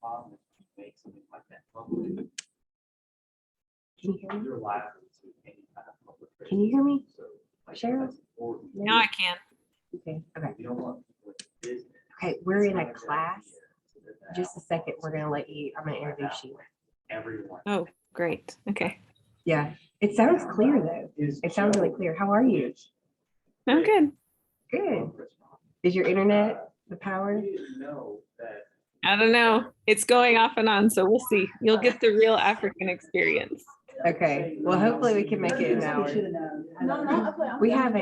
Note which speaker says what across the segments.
Speaker 1: problem if you make something like that public.
Speaker 2: Can you hear me?
Speaker 1: You're liable to any kind of public.
Speaker 2: Can you hear me?
Speaker 1: So, like,
Speaker 2: Cheryl?
Speaker 1: that's important.
Speaker 3: Now I can.
Speaker 2: Okay. Okay.
Speaker 1: You don't want people in business.
Speaker 2: Okay. We're
Speaker 1: It's
Speaker 2: in
Speaker 1: not
Speaker 2: a
Speaker 1: good
Speaker 2: class.
Speaker 1: idea to do that.
Speaker 2: Just a second. We're gonna let you. I'm gonna introduce you.
Speaker 1: Everyone.
Speaker 3: Oh, great. Okay.
Speaker 2: Yeah. It sounds clear though. It sounds really clear. How are you?
Speaker 3: I'm good.
Speaker 2: Good. Is your internet the power?
Speaker 3: I don't know. It's going off and on, so we'll see. You'll get the real African experience.
Speaker 2: Okay. Well, hopefully we can make it an hour. We have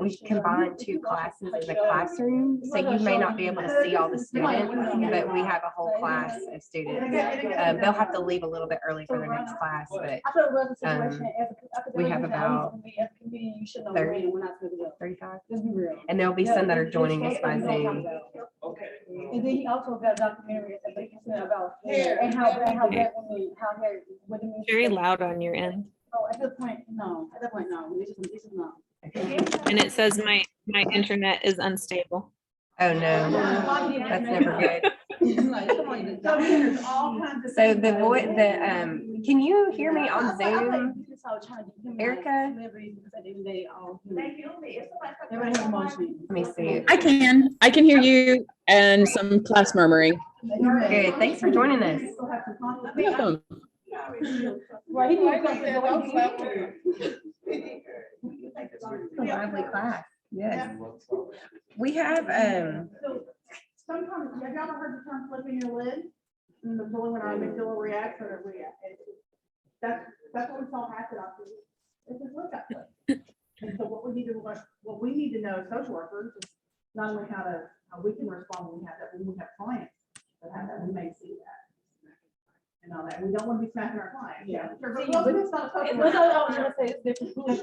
Speaker 2: we combined two classes in the classroom, so you may not be able to see all the students, but we have a whole class of students. They'll have to leave a little bit early for their next class, but we have about 30, 35, and there'll be some that are joining us by Zoom.
Speaker 4: And then he also got a documentary about hair and how bad how hair.
Speaker 3: Very loud on your end.
Speaker 4: Oh, at that point, no. At that point, no. This is not.
Speaker 3: And it says my internet is unstable.
Speaker 2: Oh no, that's never good. So can you hear me on Zoom, Erica? Let me see.
Speaker 5: I can hear you and some class murmuring.
Speaker 2: Good. Thanks for joining us.
Speaker 5: Welcome.
Speaker 2: Lively class. Yes. We have
Speaker 4: Sometimes, have y'all ever heard the term flipping your lid? And the feeling when our amygdala reacts or react. That's what we call happen off. It's just look at it. And so what we need to know as social workers is not only how we can respond when we have clients, but how that we may see that. And all that. We don't want to be smacking our clients. Yeah. But it's not social work.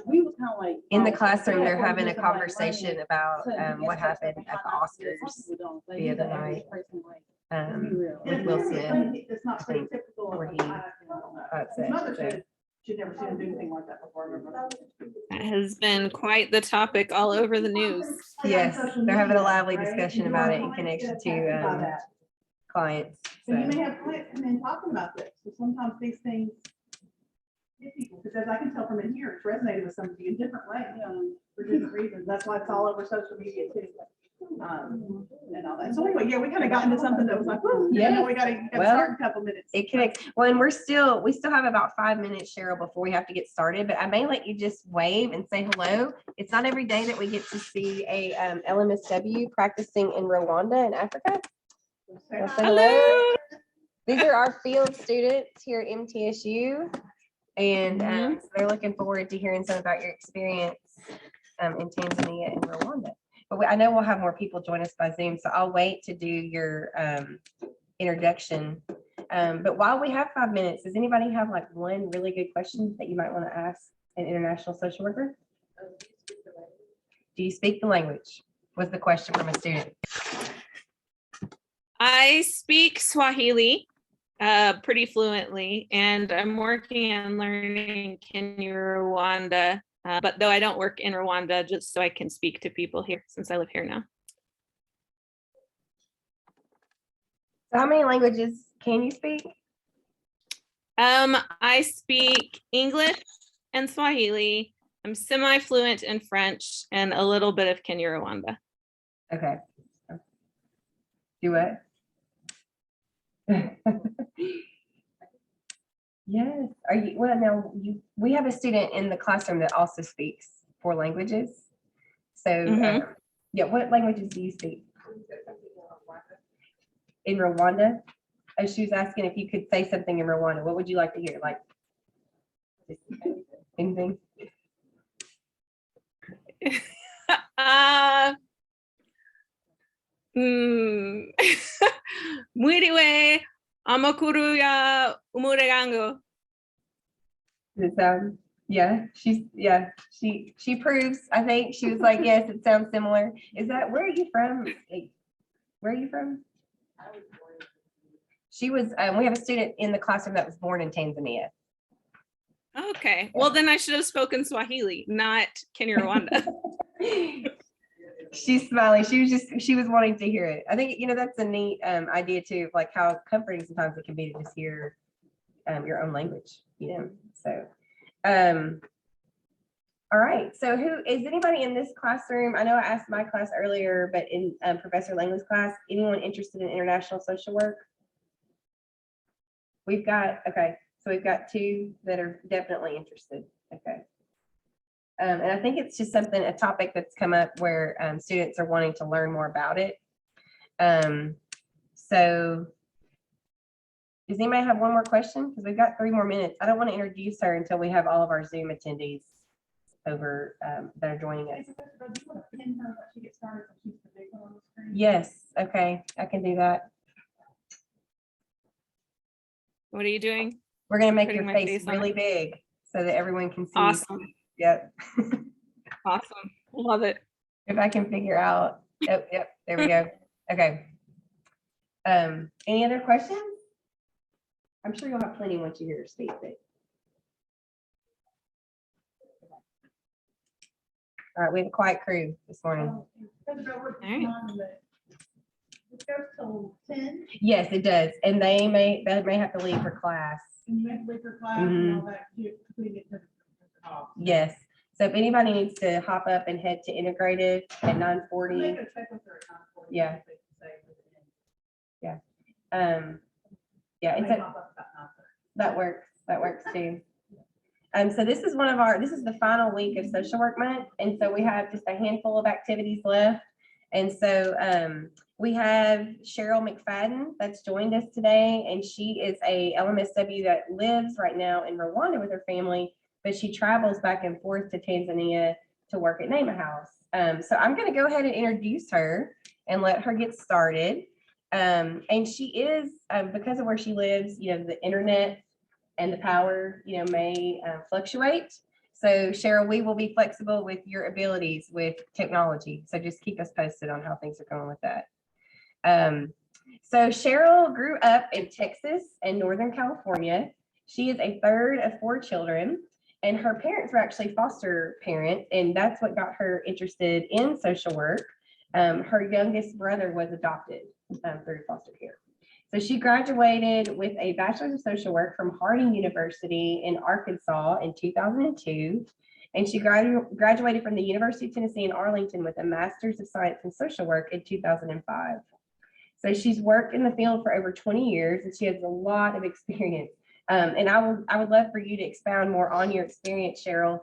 Speaker 4: We was kind of like.
Speaker 2: in the classroom. They're having a conversation about what happened at the Oscars the other night with Will Smith.
Speaker 4: It's not pretty typical.
Speaker 2: where he
Speaker 4: His mother said she'd never seen him do anything like that before. I remember.
Speaker 3: That has been quite the topic all over the news.
Speaker 2: Yes, they're having a lively discussion about it in connection to clients.
Speaker 4: So you may
Speaker 2: So,
Speaker 4: have clients come in talking about this, so sometimes these things get people, because as I can tell from in here, it's resonated with some of you in different ways, for different reasons. That's why it's all over social media too. And all that. So anyway, yeah, we kind of got into something that was like, whoo,
Speaker 2: Yeah.
Speaker 4: we gotta
Speaker 2: Well,
Speaker 4: start in a couple minutes.
Speaker 2: it connects. Well, and we still have about 5 minutes, Cheryl, before we have to get started, but I may let you just wave and say hello. It's not every day that we get to see a LMSW practicing in Rwanda in Africa. Well, say
Speaker 3: Hello.
Speaker 2: These are our field students here at MTSU, and so they're looking forward to hearing some about your experience in Tanzania and Rwanda. But I know we'll have more people join us by Zoom, so I'll wait to do your introduction. But while we have 5 minutes, does anybody have like one really good question that you might want to ask an international social worker? Do you speak the language? Was the question from a student.
Speaker 3: I speak Swahili pretty fluently, and I'm working on learning Kinyarwanda. But though I don't work in Rwanda, just so I can speak to people here since I live here now.
Speaker 2: So how many languages can you speak?
Speaker 3: I speak English and Swahili. I'm semi-fluent in French and a little bit of Kinyarwanda.
Speaker 2: Okay. Do what? Yes. Are you, well, now we have a student in the classroom that also speaks 4 languages. So yeah, what languages do you speak? In Rwanda? Oh, she was asking if you could say something in Rwanda. What would you like to hear? Like anything?
Speaker 3: Mwiriwe amakuru ya umuregango.
Speaker 2: Does it sound, yeah, she proves, I think she was like, yes, it sounds similar. Is that, where are you from? Where are you from? She was, we have a student in the classroom that was born in Tanzania.
Speaker 3: Okay, well then I should have spoken Swahili, not Kinyarwanda.
Speaker 2: She's smiling. She was wanting to hear it. I think, that's a neat idea too, of like how comforting sometimes it can be to just hear your own language, so. All right, so who is anybody in this classroom? I know I asked my class earlier, but in Professor Langley's class, anyone interested in international social work? Okay, so we've got two that are definitely interested. Okay. And I think it's just a topic that's come up where students are wanting to learn more about it. So does anybody have one more question? Because we've got 3 more minutes. I don't want to introduce her until we have all of our Zoom attendees over that are joining us. Yes, okay, I can do that.
Speaker 3: What are you doing?
Speaker 2: We're gonna make
Speaker 3: Putting
Speaker 2: your
Speaker 3: my
Speaker 2: face
Speaker 3: face on
Speaker 2: really
Speaker 3: it.
Speaker 2: big so that everyone can see.
Speaker 3: Awesome.
Speaker 2: Yep.
Speaker 3: Awesome. Love it.
Speaker 2: If I can figure out, oh, yep, there we go. Okay. Any other questions? I'm sure you'll have plenty once you hear her speak. But... All right, we have a quiet crew this morning.
Speaker 4: It goes till 10.
Speaker 2: Yes, it does, and they may have to leave for class.
Speaker 4: And you have to leave for class and all that.
Speaker 2: Yes. So if anybody needs to hop up and head to integrated at 9:40. Yeah. Yeah. Yeah, it's that works. That works too. So this is the final week of social work month. And so we have just a handful of activities left. And so we have Cheryl McFadden that's joined us today. And she is a LMSW that lives right now in Rwanda with her family, but she travels back and forth to Tanzania to work at Nema House. So I'm going to go ahead and introduce her and let her get started. And she is, because of where she lives, the internet and the power, may fluctuate. So Cheryl, we will be flexible with your abilities with technology. So just keep us posted on how things are going with that. So Cheryl grew up in Texas and Northern California. She is a third of 4 children, and her parents were actually foster parents, and that's what got her interested in social work. Her youngest brother was adopted through foster care. So she graduated with a bachelor's of social work from Harding University in Arkansas in 2002. And she graduated from the University of Tennessee in Arlington with a master's of science in social work in 2005. So she's worked in the field for over 20 years and she has a lot of experience. And I would love for you to expound more on your experience, Cheryl.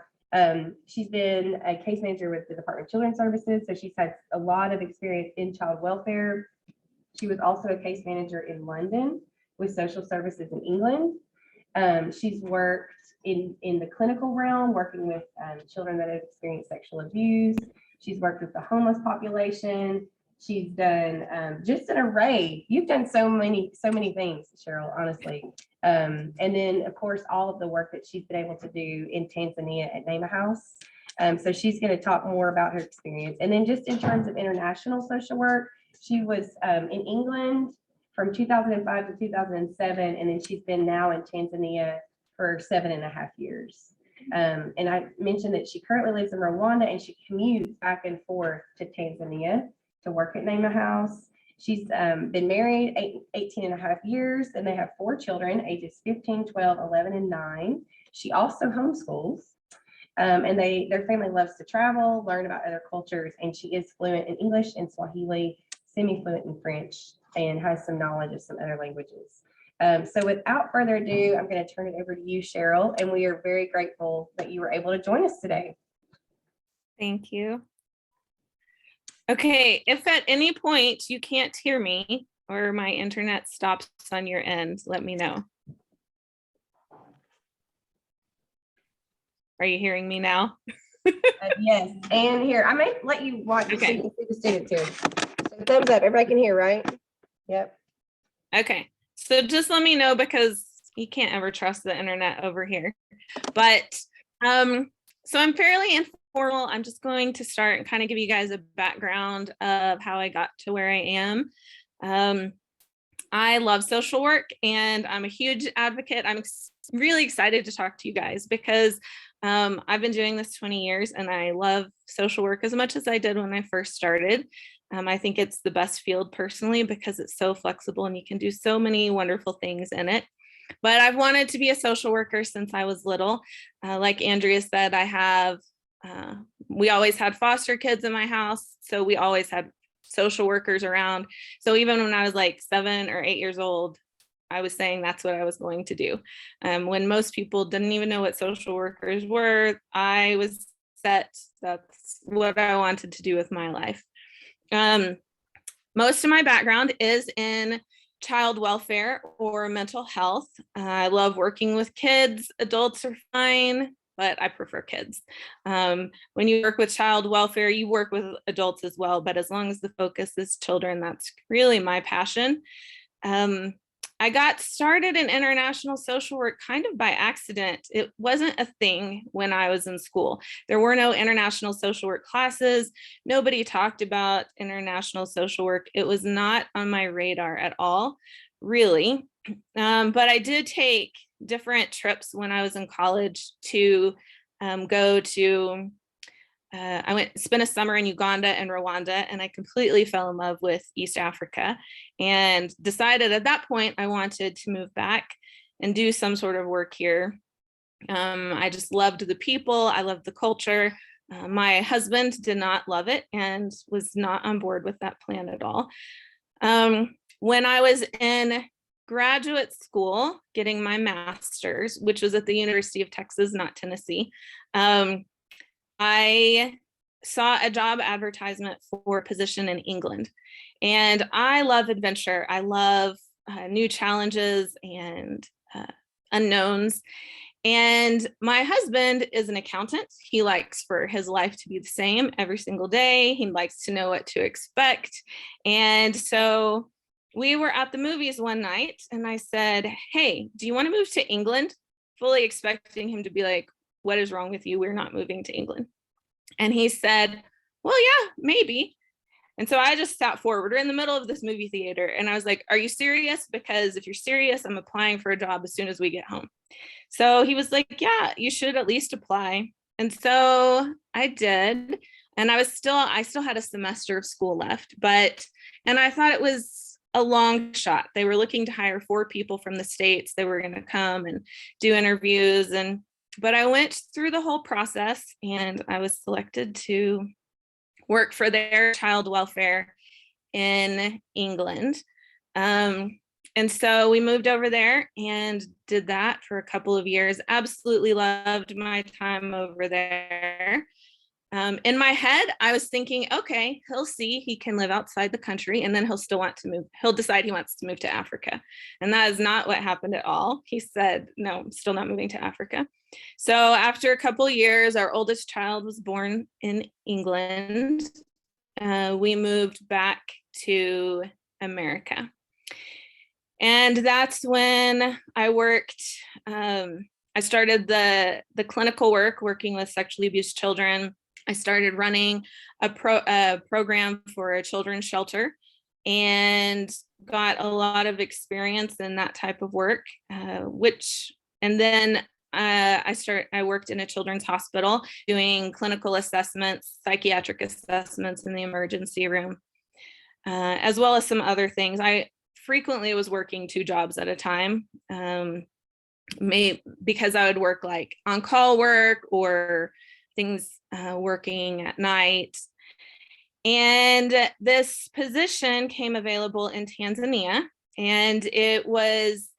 Speaker 2: She's been a case manager with the Department of Children's Services. So she's had a lot of experience in child welfare. She was also a case manager in London with social services in England. She's worked in the clinical realm, working with children that have experienced sexual abuse. She's worked with the homeless population. She's done just an array. You've done so many things, Cheryl, honestly. And then, of course, all of the work that she's been able to do in Tanzania at Nema House. So she's going to talk more about her experience. And then just in terms of international social work, she was in England from 2005 to 2007, and then she's been now in Tanzania for 7.5 years. And I mentioned that she currently lives in Rwanda and she commutes back and forth to Tanzania to work at Nema House. She's been married 18.5 years, and they have 4 children, ages 15, 12, 11, and 9. She also homeschools. And their family loves to travel, learn about other cultures, and she is fluent in English and Swahili, semi-fluent in French, and has some knowledge of some other languages. So without further ado, I'm going to turn it over to you, Cheryl, and we are very grateful that you were able to join us today.
Speaker 3: Thank you. Okay, if at any point you can't hear me or my internet stops on your end, let me know. Are you hearing me now?
Speaker 2: Yes, and here, I may let you watch
Speaker 3: Okay.
Speaker 2: so you can see the students here. So thumbs up, everybody can hear, right? Yep.
Speaker 3: Okay, so just let me know because you can't ever trust the internet over here. But so I'm fairly informal. I'm just going to start and kind of give you guys a background of how I got to where I am. I love social work and I'm a huge advocate. I'm really excited to talk to you guys because I've been doing this 20 years and I love social work as much as I did when I first started. I think it's the best field personally because it's so flexible and you can do so many wonderful things in it. But I've wanted to be a social worker since I was little. Like Andrea said, we always had foster kids in my house. So we always had social workers around. So even when I was like 7 or 8 years old, I was saying that's what I was going to do. When most people didn't even know what social workers were, I was set. That's what I wanted to do with my life. Most of my background is in child welfare or mental health. I love working with kids. Adults are fine, but I prefer kids. When you work with child welfare, you work with adults as well, but as long as the focus is children, that's really my passion. I got started in international social work kind of by accident. It wasn't a thing when I was in school. There were no international social work classes. Nobody talked about international social work. It was not on my radar at all, really. But I did take different trips when I was in college to go to I spent a summer in Uganda and Rwanda, and I completely fell in love with East Africa and decided at that point I wanted to move back and do some sort of work here. I just loved the people. I loved the culture. My husband did not love it and was not on board with that plan at all. When I was in graduate school getting my master's, which was at the University of Texas, not Tennessee, I saw a job advertisement for a position in England. And I love adventure. I love new challenges and unknowns. And my husband is an accountant. He likes for his life to be the same every single day. He likes to know what to expect. And so we were at the movies one night and I said, "Hey, do you want to move to England?" Fully expecting him to be like, "What is wrong with you? We're not moving to England." And he said, "Well, yeah, maybe." And so I just sat forward. We're in the middle of this movie theater. And I was like, "Are you serious? Because if you're serious, I'm applying for a job as soon as we get home." So he was like, "Yeah, you should at least apply." And so I did. And I still had a semester of school left, and I thought it was a long shot. They were looking to hire 4 people from the States. They were going to come and do interviews. But I went through the whole process and I was selected to work for their child welfare in England. And so we moved over there and did that for a couple of years. Absolutely loved my time over there. In my head, I was thinking, okay, he'll see he can live outside the country and then he'll still want to move. He'll decide he wants to move to Africa. And that is not what happened at all. He said, "No, I'm still not moving to Africa." So after a couple of years, our oldest child was born in England. We moved back to America. And that's when I worked. I started the clinical work, working with sexually abused children. I started running a program for a children's shelter and got a lot of experience in that type of work, and then I worked in a children's hospital doing clinical assessments, psychiatric assessments in the emergency room, as well as some other things. I frequently was working 2 jobs at a time, because I would work like on-call work or things working at night. And this position came available in Tanzania, and it was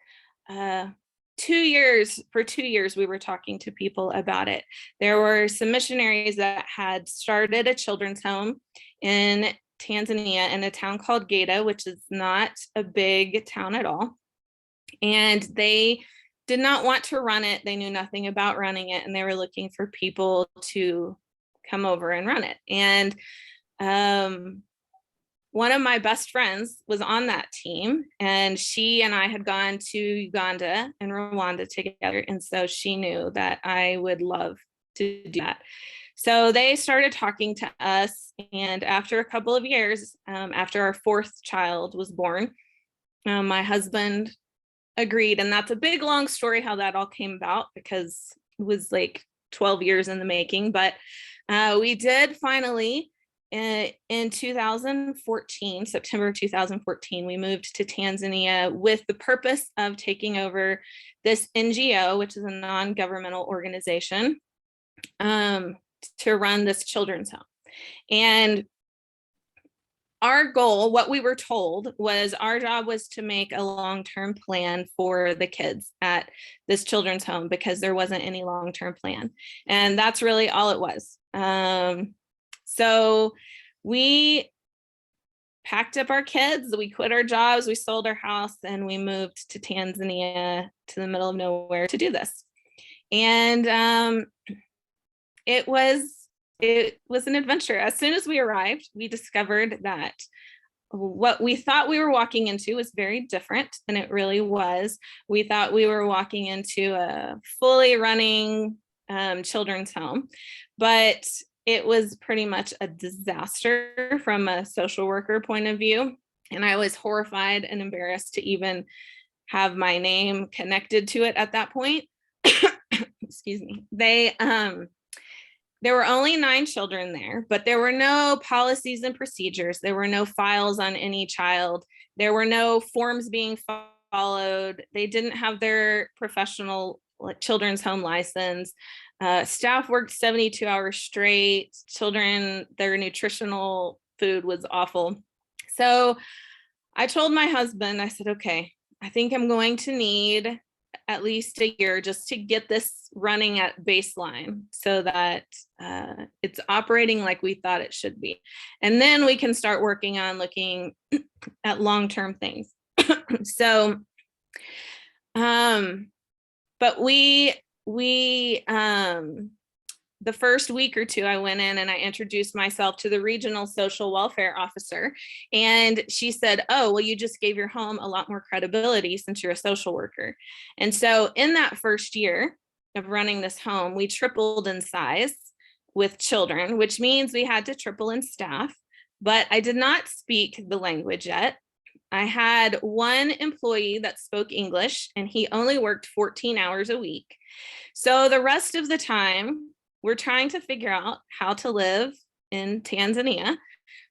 Speaker 3: 2 years. For 2 years, we were talking to people about it. There were some missionaries that had started a children's home in Tanzania in a town called Gaeta, which is not a big town at all. And they did not want to run it. They knew nothing about running it, and they were looking for people to come over and run it. And one of my best friends was on that team, and she and I had gone to Uganda and Rwanda together. And so she knew that I would love to do that. So they started talking to us. And after a couple of years, after our 4th child was born, my husband agreed. And that's a big, long story how that all came about, because it was like 12 years in the making, but we did finally in 2014, September 2014, we moved to Tanzania with the purpose of taking over this NGO, which is a non-governmental organization, to run this children's home. And our goal, what we were told, was our job was to make a long-term plan for the kids at this children's home because there wasn't any long-term plan. And that's really all it was. So we packed up our kids, we quit our jobs, we sold our house, and we moved to Tanzania, to the middle of nowhere, to do this. And it was an adventure. As soon as we arrived, we discovered that what we thought we were walking into was very different than it really was. We thought we were walking into a fully running children's home, but it was pretty much a disaster from a social worker point of view. And I was horrified and embarrassed to even have my name connected to it at that point. Excuse me. There were only 9 children there, but there were no policies and procedures. There were no files on any child. There were no forms being followed. They didn't have their professional children's home license. Staff worked 72 hours straight. Children, their nutritional food was awful. So I told my husband, I said, okay, I think I'm going to need at least a year just to get this running at baseline so that it's operating like we thought it should be. And then we can start working on looking at long-term things. So, but the first week or two, I went in and I introduced myself to the regional social welfare officer. And she said, oh, well, you just gave your home a lot more credibility since you're a social worker. And so in that first year of running this home, we tripled in size with children, which means we had to triple in staff. But I did not speak the language yet. I had one employee that spoke English, and he only worked 14 hours a week. So the rest of the time, we're trying to figure out how to live in Tanzania.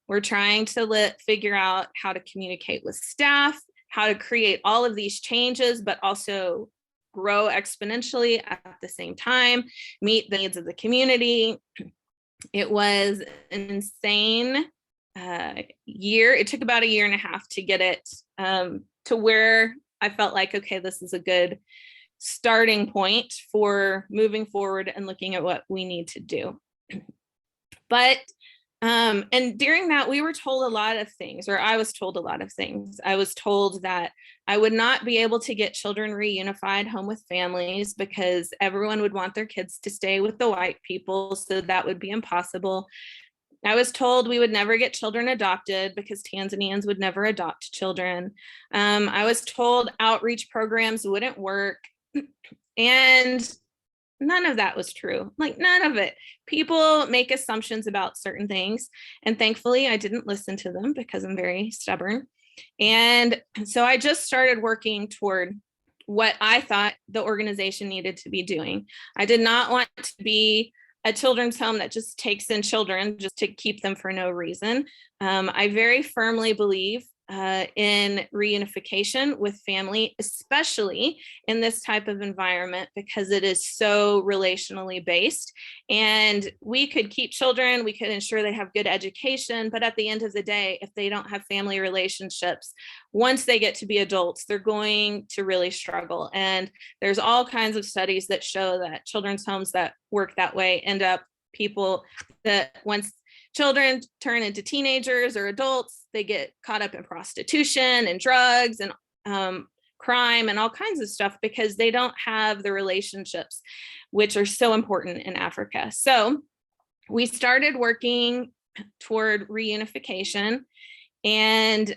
Speaker 3: We're trying to figure out how to communicate with staff, how to create all of these changes, but also grow exponentially at the same time, meet the needs of the community. It was an insane year. It took about 1.5 years to get it to where I felt like, okay, this is a good starting point for moving forward and looking at what we need to do. But and during that, we were told a lot of things, or I was told a lot of things. I was told that I would not be able to get children reunified home with families because everyone would want their kids to stay with the white people, so that would be impossible. I was told we would never get children adopted because Tanzanians would never adopt children. I was told outreach programs wouldn't work. And none of that was true. Like, none of it. People make assumptions about certain things. And thankfully, I didn't listen to them because I'm very stubborn. And so I just started working toward what I thought the organization needed to be doing. I did not want to be a children's home that just takes in children just to keep them for no reason. I very firmly believe in reunification with family, especially in this type of environment, because it is so relationally based. And we could keep children, we could ensure they have good education, but at the end of the day, if they don't have family relationships, once they get to be adults, they're going to really struggle. And there's all kinds of studies that show that children's homes that work that way end up people that once children turn into teenagers or adults, they get caught up in prostitution and drugs and crime and all kinds of stuff because they don't have the relationships, which are so important in Africa. So we started working toward reunification, and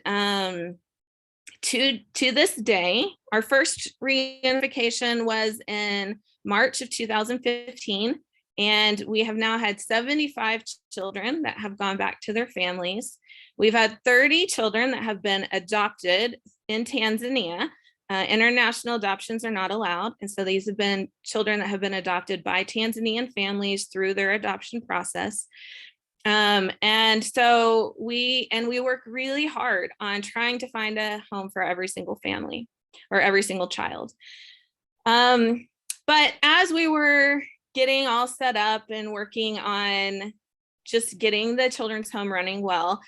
Speaker 3: to this day, our first reunification was in March of 2015. And we have now had 75 children that have gone back to their families. We've had 30 children that have been adopted in Tanzania. International adoptions are not allowed. And so these have been children that have been adopted by Tanzanian families through their adoption process. And so we work really hard on trying to find a home for every single family or every single child. But as we were getting all set up and working on just getting the children's home running well,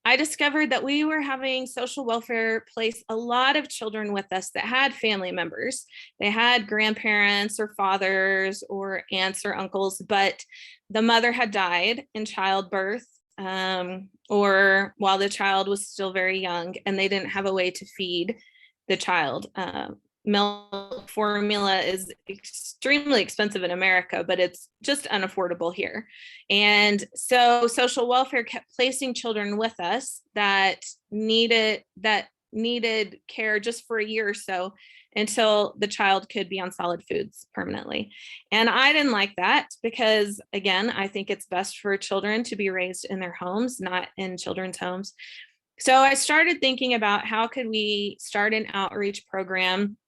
Speaker 3: I discovered that we were having social welfare place a lot of children with us that had family members. They had grandparents or fathers or aunts or uncles, but the mother had died in childbirth or while the child was still very young, and they didn't have a way to feed the child. Milk formula is extremely expensive in America, but it's just unaffordable here. And so social welfare kept placing children with us that needed care just for a year or so until the child could be on solid foods permanently. And I didn't like that because, again, I think it's best for children to be raised in their homes, not in children's homes. So I started thinking about how could we start an outreach program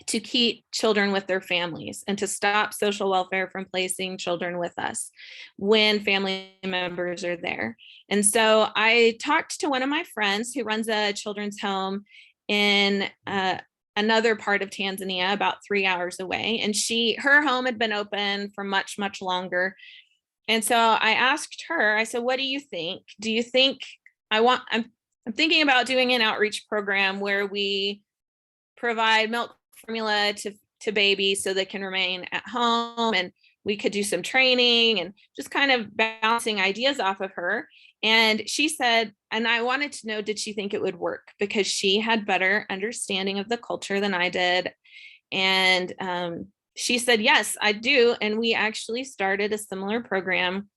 Speaker 3: to keep children with their families and to stop social welfare from placing children with us when family members are there. And so I talked to one of my friends who runs a children's home in another part of Tanzania, about 3 hours away. And her home had been open for much, much longer. And so I asked her, I said, what do you think? Do you think I'm thinking about doing an outreach program where we provide milk formula to babies so they can remain at home, and we could do some training and just kind of bouncing ideas off of her. And she said, and I wanted to know, did she think it would work? Because she had better understanding of the culture than I did. And she said, yes, I do. And we actually started a similar program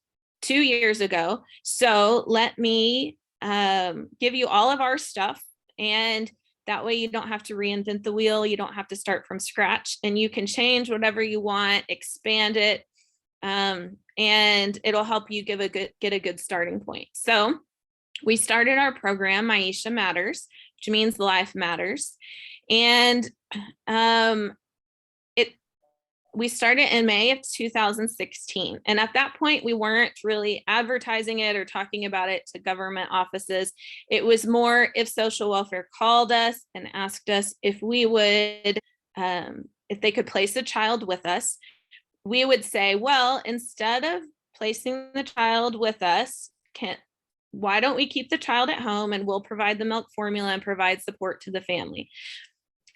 Speaker 3: 2 years ago. So let me give you all of our stuff, and that way you don't have to reinvent the wheel. You don't have to start from scratch, and you can change whatever you want, expand it, and it'll help you get a good starting point. So we started our program, Maisha Matters, which means life matters. And we started in May of 2016. And at that point, we weren't really advertising it or talking about it to government offices. It was more if social welfare called us and asked us if we would, if they could place a child with us, we would say, well, instead of placing the child with us, why don't we keep the child at home and we'll provide the milk formula and provide support to the family.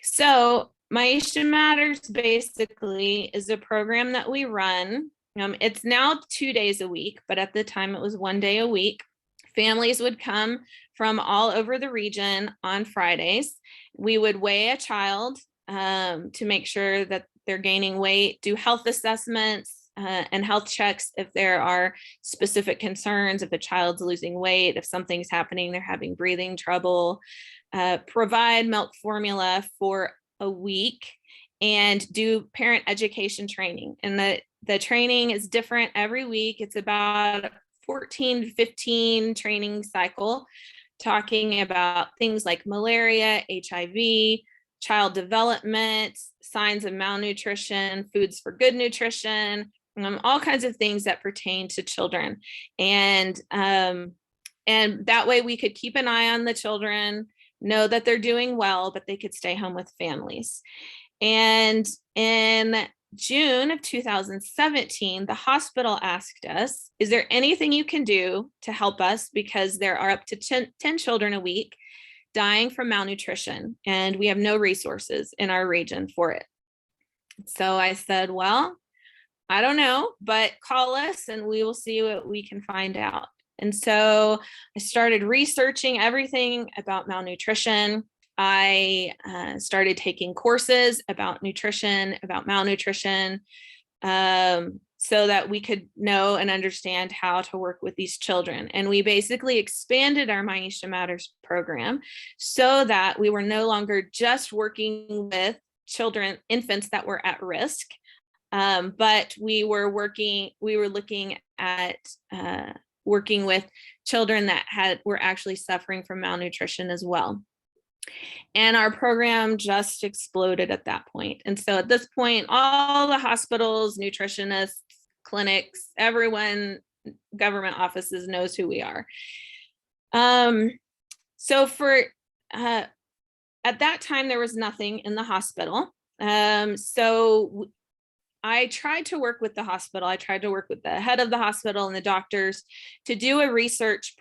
Speaker 3: So Maisha Matters basically is a program that we run. It's now 2 days a week, but at the time it was 1 day a week. Families would come from all over the region on Fridays. We would weigh a child to make sure that they're gaining weight, do health assessments and health checks if there are specific concerns, if the child's losing weight, if something's happening, they're having breathing trouble, provide milk formula for a week, and do parent education training. And the training is different every week. It's about 14 to 15 training cycle, talking about things like malaria, HIV, child development, signs of malnutrition, foods for good nutrition, all kinds of things that pertain to children. And that way we could keep an eye on the children, know that they're doing well, but they could stay home with families. And in June of 2017, the hospital asked us, is there anything you can do to help us? Because there are up to 10 children a week dying from malnutrition, and we have no resources in our region for it. So I said, well, I don't know, but call us and we will see what we can find out. And so I started researching everything about malnutrition. I started taking courses about nutrition, about malnutrition, so that we could know and understand how to work with these children. And we basically expanded our Maisha Matters program so that we were no longer just working with children, infants that were at risk, but we were looking at working with children that were actually suffering from malnutrition as well. And our program just exploded at that point. And so at this point, all the hospitals, nutritionists, clinics, everyone, government offices knows who we are. So for at that time, there was nothing in the hospital. So I tried to work with the hospital. I tried to work with the head of the hospital and the doctors to do a research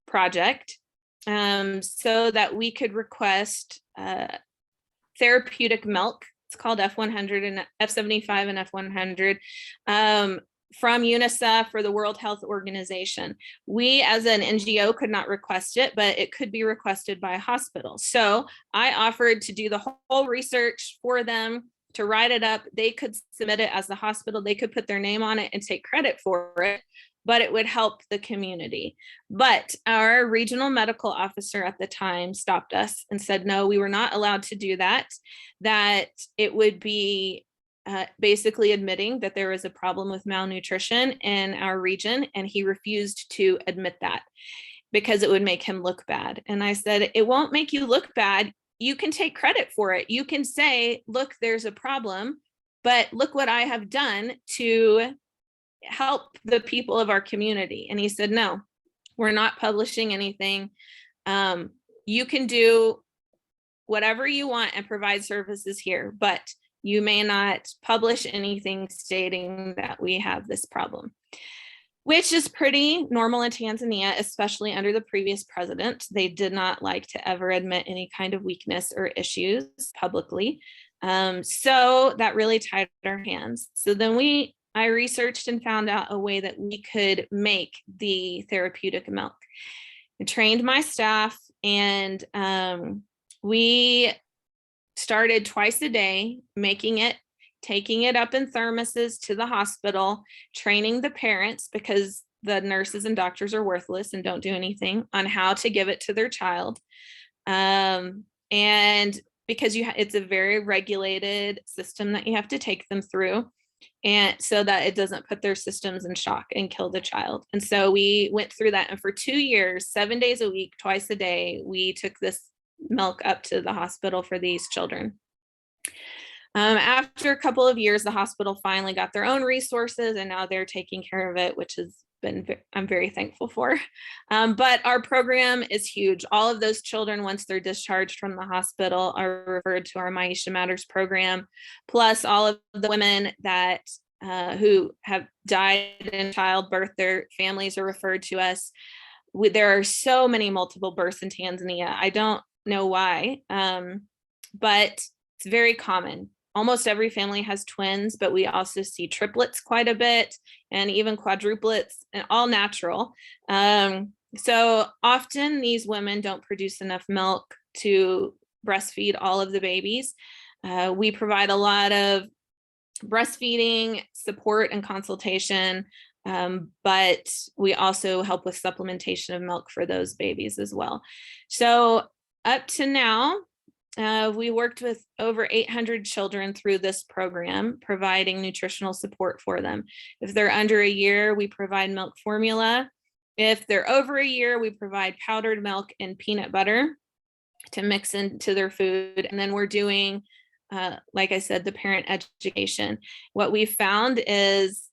Speaker 3: project so that we could request therapeutic milk. It's called F100 and F75 and F100 from UNICEF or the World Health Organization. We as an NGO could not request it, but it could be requested by a hospital. So I offered to do the whole research for them, to write it up. They could submit it as the hospital. They could put their name on it and take credit for it, but it would help the community. But our regional medical officer at the time stopped us and said, no, we were not allowed to do that, that it would be basically admitting that there was a problem with malnutrition in our region. And he refused to admit that because it would make him look bad. And I said, it won't make you look bad. You can take credit for it. You can say, look, there's a problem, but look what I have done to help the people of our community. And he said, no, we're not publishing anything. You can do whatever you want and provide services here, but you may not publish anything stating that we have this problem, which is pretty normal in Tanzania, especially under the previous president. They did not like to ever admit any kind of weakness or issues publicly. So that really tied our hands. So then I researched and found out a way that we could make the therapeutic milk. I trained my staff, and we started twice a day making it, taking it up in thermoses to the hospital, training the parents, because the nurses and doctors are worthless and don't do anything, on how to give it to their child. And because it's a very regulated system that you have to take them through, and so that it doesn't put their systems in shock and kill the child. And so we went through that. And for 2 years, 7 days a week, twice a day, we took this milk up to the hospital for these children. After a couple of years, the hospital finally got their own resources, and now they're taking care of it, which has been, I'm very thankful for. But our program is huge. All of those children, once they're discharged from the hospital, are referred to our Maisha Matters program, plus all of the women that who have died in childbirth, their families are referred to us. There are so many multiple births in Tanzania. I don't know why, but it's very common. Almost every family has twins, but we also see triplets quite a bit, and even quadruplets, and all natural. So often these women don't produce enough milk to breastfeed all of the babies. We provide a lot of breastfeeding support and consultation, but we also help with supplementation of milk for those babies as well. So up to now, we worked with over 800 children through this program, providing nutritional support for them. If they're under a year, we provide milk formula. If they're over a year, we provide powdered milk and peanut butter to mix into their food. And then we're doing, like I said, the parent education. What we found is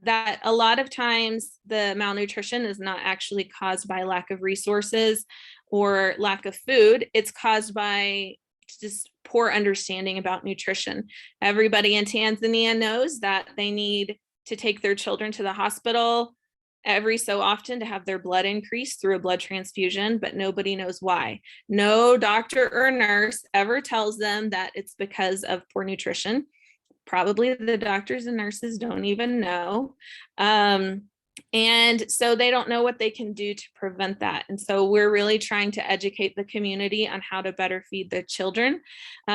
Speaker 3: that a lot of times the malnutrition is not actually caused by lack of resources or lack of food. It's caused by just poor understanding about nutrition. Everybody in Tanzania knows that they need to take their children to the hospital every so often to have their blood increased through a blood transfusion, but nobody knows why. No doctor or nurse ever tells them that it's because of poor nutrition. Probably the doctors and nurses don't even know. And so they don't know what they can do to prevent that. And so we're really trying to educate the community on how to better feed the children,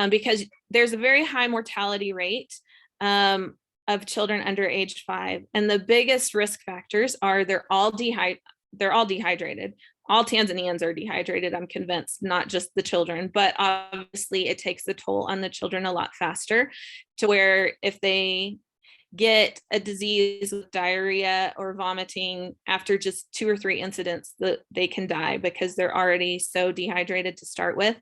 Speaker 3: because there's a very high mortality rate of children under age 5. And the biggest risk factors are they're all dehydrated. All Tanzanians are dehydrated, I'm convinced, not just the children, but obviously it takes a toll on the children a lot faster, to where if they get a disease with diarrhea or vomiting after just 2 or 3 incidents, that they can die because they're already so dehydrated to start with.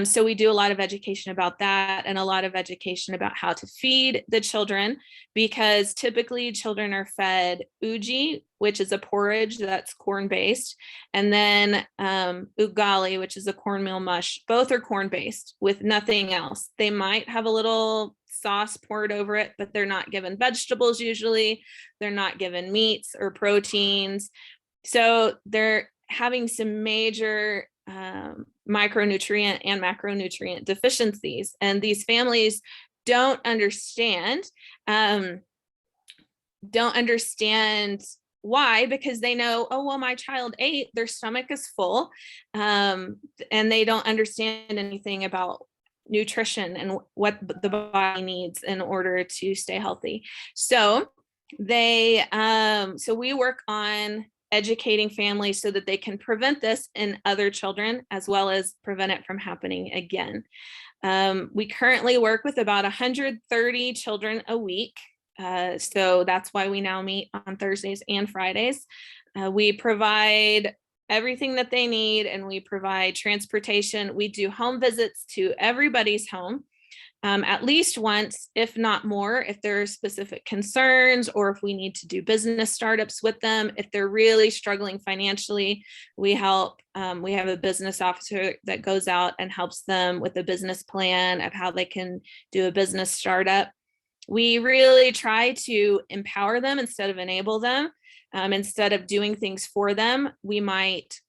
Speaker 3: So we do a lot of education about that and a lot of education about how to feed the children, because typically children are fed uji, which is a porridge that's corn-based, and then ugali, which is a cornmeal mush. Both are corn-based with nothing else. They might have a little sauce poured over it, but they're not given vegetables usually. They're not given meats or proteins. So they're having some major micronutrient and macronutrient deficiencies, and these families don't understand why, because they know, oh well, my child ate, their stomach is full, and they don't understand anything about nutrition and what the body needs in order to stay healthy. So we work on educating families so that they can prevent this in other children, as well as prevent it from happening again. We currently work with about 130 children a week. So that's why we now meet on Thursdays and Fridays. We provide everything that they need, and we provide transportation. We do home visits to everybody's home. At least once, if not more, if there are specific concerns or if we need to do business startups with them. If they're really struggling financially, we help. We have a business officer that goes out and helps them with a business plan of how they can do a business startup. We really try to empower them instead of enable them. Instead of doing things for them, we might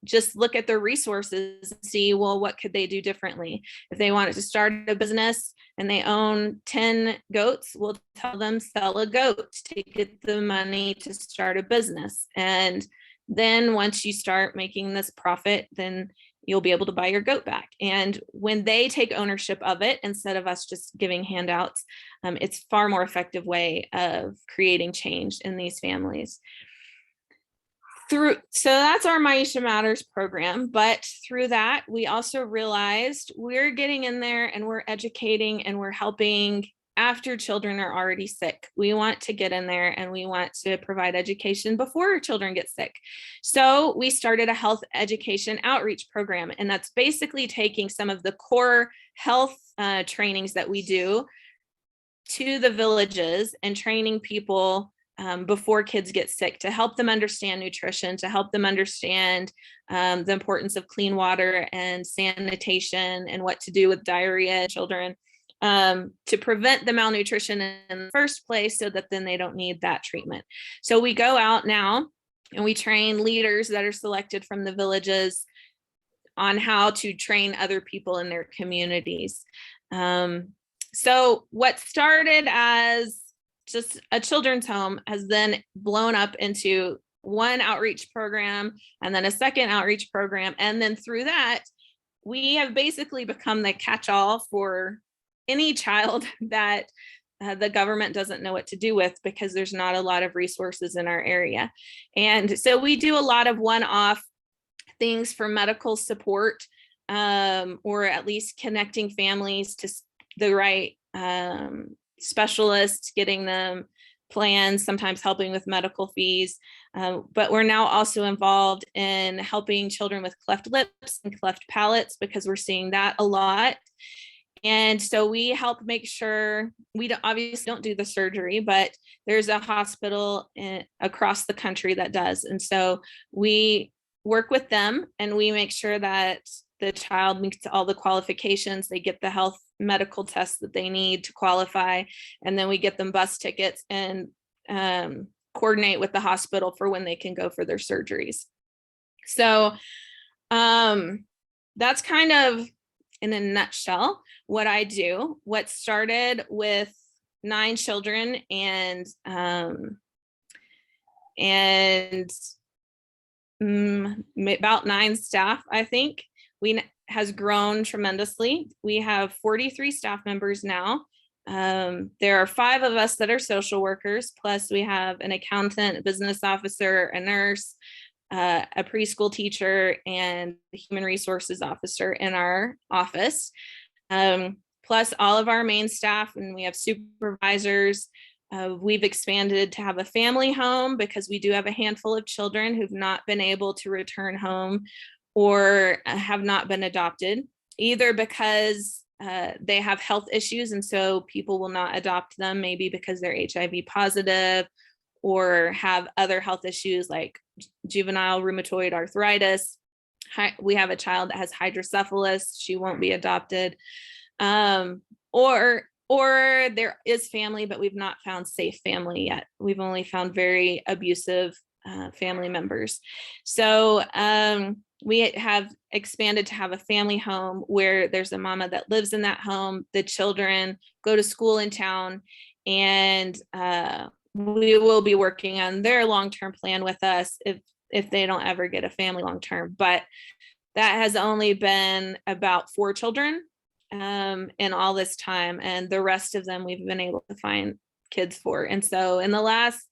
Speaker 3: just look at their resources and see, well, what could they do differently? If they wanted to start a business and they own 10 goats, we'll tell them sell a goat to get the money to start a business. And then once you start making this profit, then you'll be able to buy your goat back. And when they take ownership of it, instead of us just giving handouts, it's far more effective way of creating change in these families. So that's our Maisha Matters program. But through that, we also realized we're getting in there and we're educating and we're helping after children are already sick. We want to get in there and we want to provide education before children get sick. So we started a health education outreach program, and that's basically taking some of the core health trainings that we do to the villages and training people before kids get sick, to help them understand nutrition, to help them understand the importance of clean water and sanitation and what to do with diarrhea in children, to prevent the malnutrition in the first place so that then they don't need that treatment. So we go out now and we train leaders that are selected from the villages on how to train other people in their communities. So what started as just a children's home has then blown up into one outreach program and then a second outreach program. And then through that, we have basically become the catch-all for any child that the government doesn't know what to do with, because there's not a lot of resources in our area. And so we do a lot of one-off things for medical support, or at least connecting families to the right specialists, getting them plans, sometimes helping with medical fees. But we're now also involved in helping children with cleft lips and cleft palates, because we're seeing that a lot. And so we help make sure we obviously don't do the surgery, but there's a hospital across the country that does. And so we work with them and we make sure that the child meets all the qualifications. They get the health medical tests that they need to qualify. And then we get them bus tickets and coordinate with the hospital for when they can go for their surgeries. So that's kind of in a nutshell what I do. What started with 9 children and about 9 staff, I think, has grown tremendously. We have 43 staff members now. There are 5 of us that are social workers, plus we have an accountant, a business officer, a nurse, a preschool teacher, and a human resources officer in our office, plus all of our main staff, and we have supervisors. We've expanded to have a family home because we do have a handful of children who've not been able to return home or have not been adopted, either because they have health issues and so people will not adopt them, maybe because they're HIV positive or have other health issues like juvenile rheumatoid arthritis. We have a child that has hydrocephalus, she won't be adopted. Or there is family, but we've not found safe family yet. We've only found very abusive family members. So we have expanded to have a family home where there's a mama that lives in that home. The children go to school in town, and we will be working on their long-term plan with us if they don't ever get a family long-term. But that has only been about 4 children in all this time, and the rest of them we've been able to find kids for. And so in the last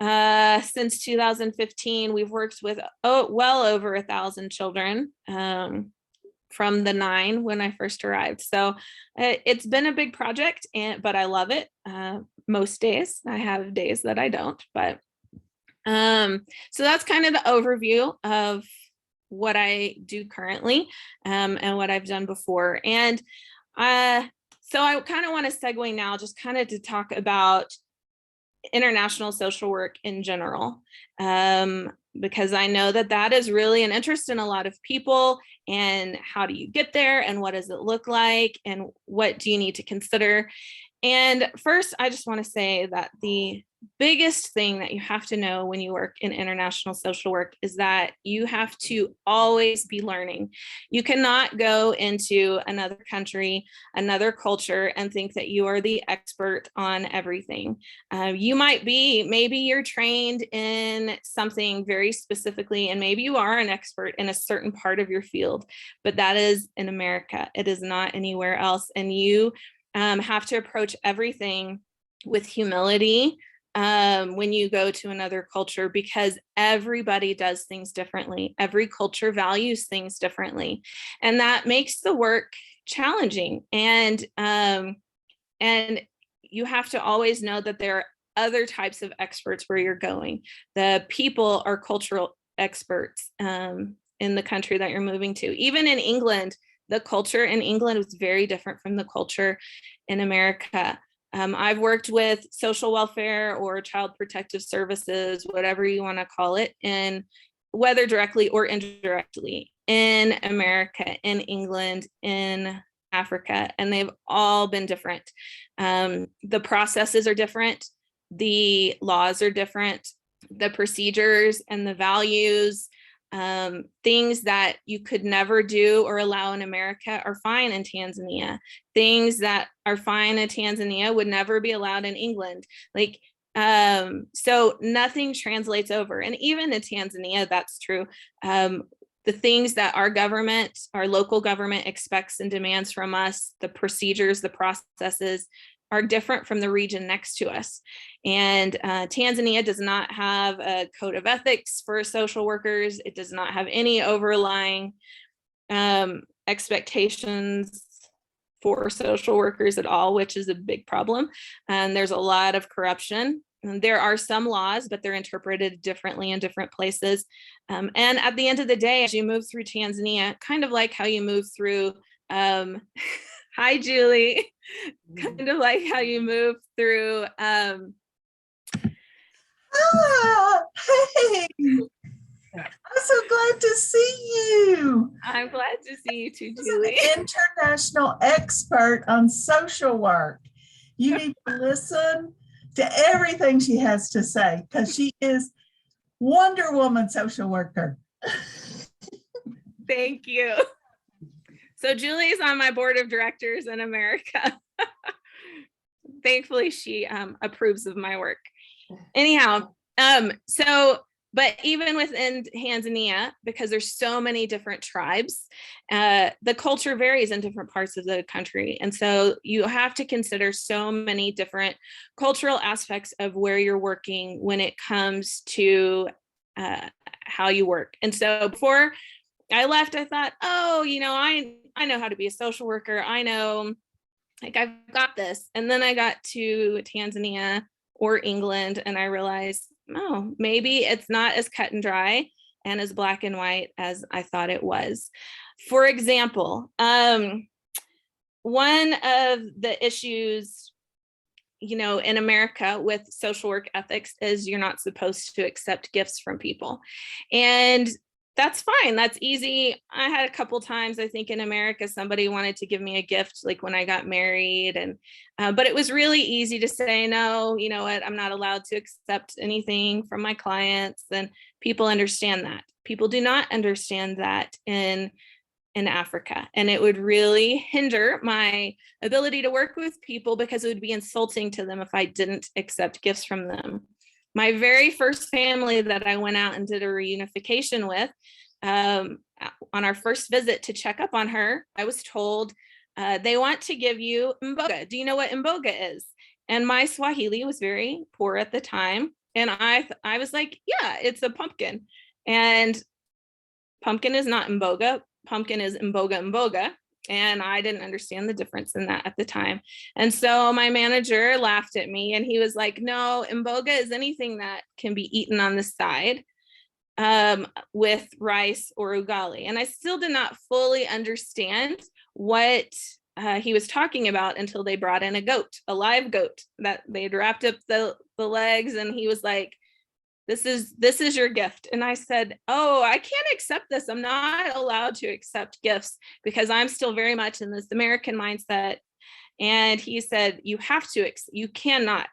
Speaker 3: since 2015, we've worked with well over 1,000 children from the 9 when I first arrived. So it's been a big project, but I love it. Most days. I have days that I don't, but so that's kind of the overview of what I do currently and what I've done before. And so I kind of want to segue now just kind of to talk about international social work in general, because I know that that is really an interest in a lot of people. And how do you get there, and what does it look like, and what do you need to consider? And first, I just want to say that the biggest thing that you have to know when you work in international social work is that you have to always be learning. You cannot go into another country, another culture, and think that you are the expert on everything. You might be, maybe you're trained in something very specifically, and maybe you are an expert in a certain part of your field, but that is in America. It is not anywhere else. And you have to approach everything with humility when you go to another culture, because everybody does things differently. Every culture values things differently, and that makes the work challenging. And you have to always know that there are other types of experts where you're going. The people are cultural experts in the country that you're moving to. Even in England, the culture in England is very different from the culture in America. I've worked with social welfare or child protective services, whatever you want to call it, and whether directly or indirectly in America, in England, in Africa, and they've all been different. The processes are different. The laws are different. The procedures and the values, things that you could never do or allow in America are fine in Tanzania. Things that are fine in Tanzania would never be allowed in England. Like, so nothing translates over. And even in Tanzania, that's true. The things that our government, our local government expects and demands from us, the procedures, the processes, are different from the region next to us. And Tanzania does not have a code of ethics for social workers. It does not have any overlying expectations for social workers at all, which is a big problem. And there's a lot of corruption. And there are some laws, but they're interpreted differently in different places. And at the end of the day, as you move through Tanzania, kind of like how you move through, hi, Julie. Kind of like how you move through.
Speaker 6: Hey, I'm so glad to see you.
Speaker 3: I'm glad to see you too,
Speaker 6: She's
Speaker 3: Julie.
Speaker 6: an international expert on social work. You need to listen to everything she has to say, because she is Wonder Woman social worker.
Speaker 3: Thank you. So Julie is on my board of directors in America. Thankfully, she approves of my work. Anyhow, but even within Tanzania, because there's so many different tribes, the culture varies in different parts of the country. And so you have to consider so many different cultural aspects of where you're working when it comes to how you work. And so before I left, I thought, oh, I know how to be a social worker. I know, like, I've got this. And then I got to Tanzania or England, and I realized, oh, maybe it's not as cut and dry and as black and white as I thought it was. For example, one of the issues, in America with social work ethics is you're not supposed to accept gifts from people. And that's fine. That's easy. I had a couple times, I think in America, somebody wanted to give me a gift, like when I got married, and but it was really easy to say, no, you know what, I'm not allowed to accept anything from my clients. And people understand that. People do not understand that in Africa. And it would really hinder my ability to work with people because it would be insulting to them if I didn't accept gifts from them. My very first family that I went out and did a reunification with, on our first visit to check up on her, I was told they want to give you mboga. Do you know what mboga is? And my Swahili was very poor at the time. And I was like, yeah, it's a pumpkin. And pumpkin is not mboga. Pumpkin is mboga. And I didn't understand the difference in that at the time. And so my manager laughed at me and he was like, no, mboga is anything that can be eaten on the side with rice or ugali. And I still did not fully understand what he was talking about until they brought in a live goat that they'd wrapped up the legs. And he was like, this is your gift. And I said, oh, I can't accept this. I'm not allowed to accept gifts because I'm still very much in this American mindset. And he said, you cannot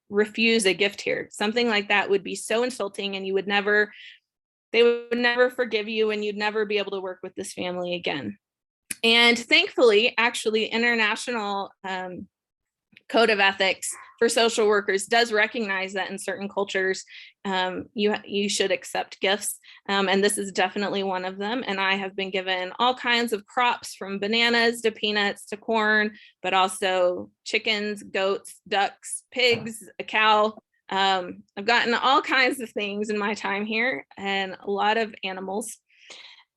Speaker 3: refuse a gift here. Something like that would be so insulting and they would never forgive you and you'd never be able to work with this family again. And thankfully, actually, international code of ethics for social workers does recognize that in certain cultures, you should accept gifts. And this is definitely one of them. And I have been given all kinds of crops from bananas to peanuts to corn, but also chickens, goats, ducks, pigs, a cow. I've gotten all kinds of things in my time here and a lot of animals.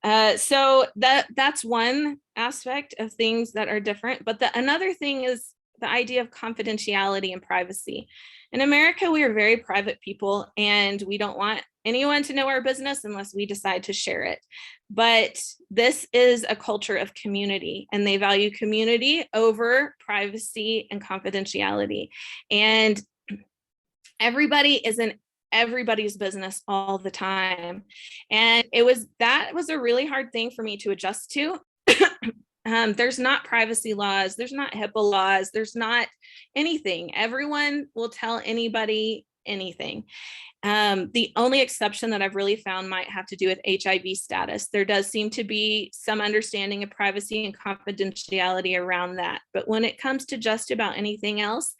Speaker 3: So that's one aspect of things that are different. But another thing is the idea of confidentiality and privacy. In America, we are very private people and we don't want anyone to know our business unless we decide to share it. But this is a culture of community and they value community over privacy and confidentiality. And everybody is in everybody's business all the time. And that was a really hard thing for me to adjust to. There's not privacy laws, there's not HIPAA laws, there's not anything. Everyone will tell anybody anything. The only exception that I've really found might have to do with HIV status. There does seem to be some understanding of privacy and confidentiality around that. But when it comes to just about anything else,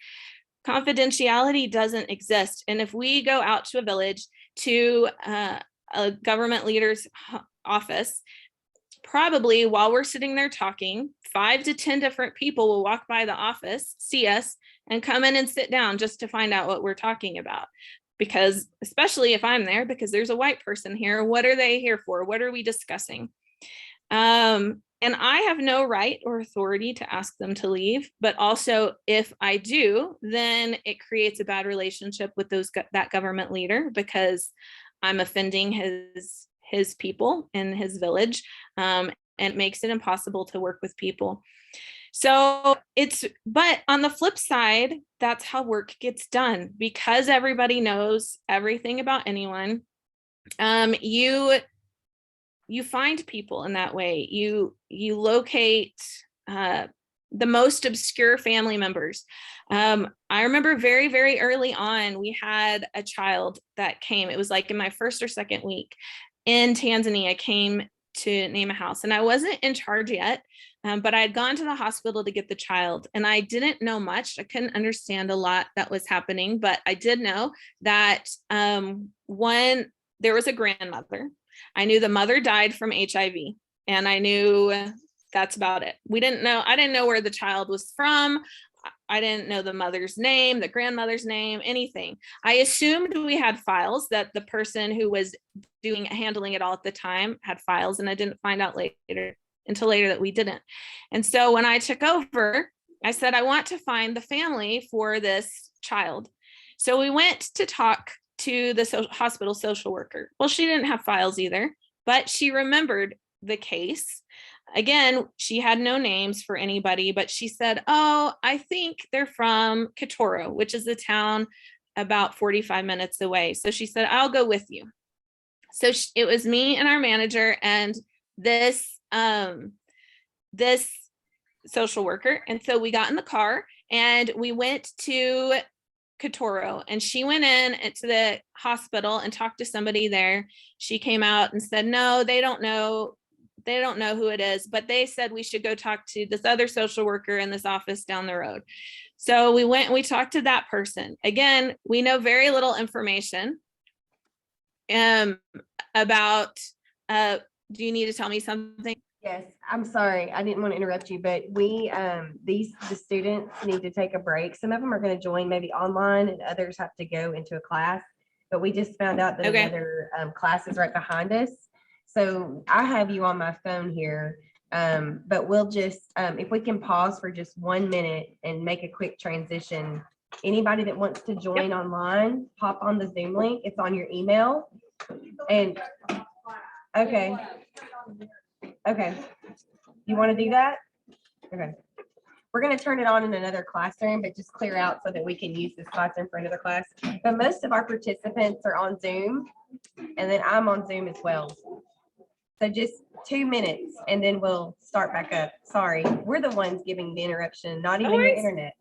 Speaker 3: confidentiality doesn't exist. And if we go out to a village to a government leader's office, probably while we're sitting there talking, 5 to 10 different people will walk by the office, see us, and come in and sit down just to find out what we're talking about. Because especially if I'm there, because there's a white person here, what are they here for? What are we discussing? And I have no right or authority to ask them to leave. But also, if I do, then it creates a bad relationship with that government leader because I'm offending his people in his village, and it makes it impossible to work with people. So but on the flip side, that's how work gets done because everybody knows everything about anyone. You find people in that way. You locate the most obscure family members. I remember very, very early on, we had a child that came. It was like in my first or second week in Tanzania, came to name a house. And I wasn't in charge yet, but I had gone to the hospital to get the child. And I didn't know much. I couldn't understand a lot that was happening, but I did know that there was a grandmother. I knew the mother died from HIV, and I knew that's about it. I didn't know where the child was from. I didn't know the mother's name, the grandmother's name, anything. I assumed we had files, that the person who was handling it all at the time had files, and I didn't find out until later that we didn't. And so when I took over, I said, I want to find the family for this child. So we went to talk to the hospital social worker. Well, she didn't have files either, but she remembered the case. Again, she had no names for anybody, but she said, oh, I think they're from Kitoro, which is a town about 45 minutes away. So she said, I'll go with you. So it was me and our manager and this social worker. And so we got in the car and we went to Kitoro, and she went into the hospital and talked to somebody there. She came out and said, no, they don't know who it is, but they said we should go talk to this other social worker in this office down the road. So we went and we talked to that person. Again, we know very little information about, do you need to tell me something?
Speaker 2: Yes, I'm sorry. I didn't want to interrupt you, but the students need to take a break. Some of them are going to join maybe online and others have to go into a class. But we just found out that
Speaker 3: Okay.
Speaker 2: another class is right behind us. So I have you on my phone here, but we'll just, if we can pause for just 1 minute and make a quick transition. Anybody that wants to join online, pop on the Zoom link. It's on your email. And, okay. Okay. You want to do that? Okay. We're going to turn it on in another classroom, but just clear out so that we can use this classroom for another class. But most of our participants are on Zoom, and then I'm on Zoom as well. So just 2 minutes and then we'll start back up. Sorry, we're the ones giving the interruption, not even your internet.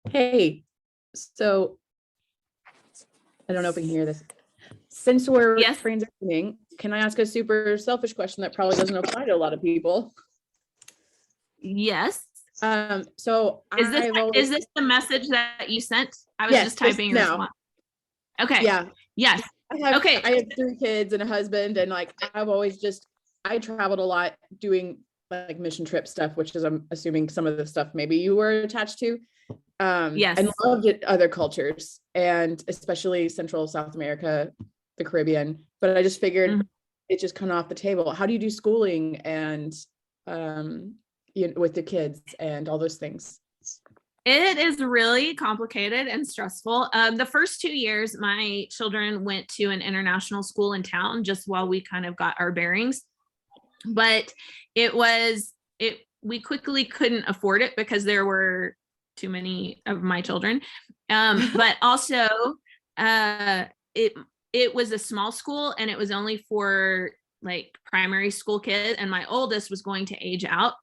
Speaker 5: Hey, so I don't know if we can hear this. Since we're
Speaker 3: Yes.
Speaker 5: transitioning, can I ask a super selfish question that probably doesn't apply to a lot of people?
Speaker 3: Yes.
Speaker 5: So
Speaker 3: Is
Speaker 5: I've
Speaker 3: this the message that you sent? I was
Speaker 5: Yes,
Speaker 3: just typing your
Speaker 5: now.
Speaker 3: response. Okay.
Speaker 5: Yeah,
Speaker 3: Yes. Okay.
Speaker 5: I have 3 kids and a husband, and like I traveled a lot doing like mission trip stuff, which is I'm assuming some of the stuff maybe you were attached to.
Speaker 3: Yes.
Speaker 5: And loved it, other cultures, and especially Central South America, the Caribbean. But I just figured
Speaker 3: Mhm.
Speaker 5: it's just kind of off the table. How do you do schooling and with the kids and all those things?
Speaker 3: It is really complicated and stressful. The first 2 years, my children went to an international school in town just while we kind of got our bearings. But we quickly couldn't afford it because there were too many of my children. But also, it was a small school and it was only for like primary school kids, and my oldest was going to age out.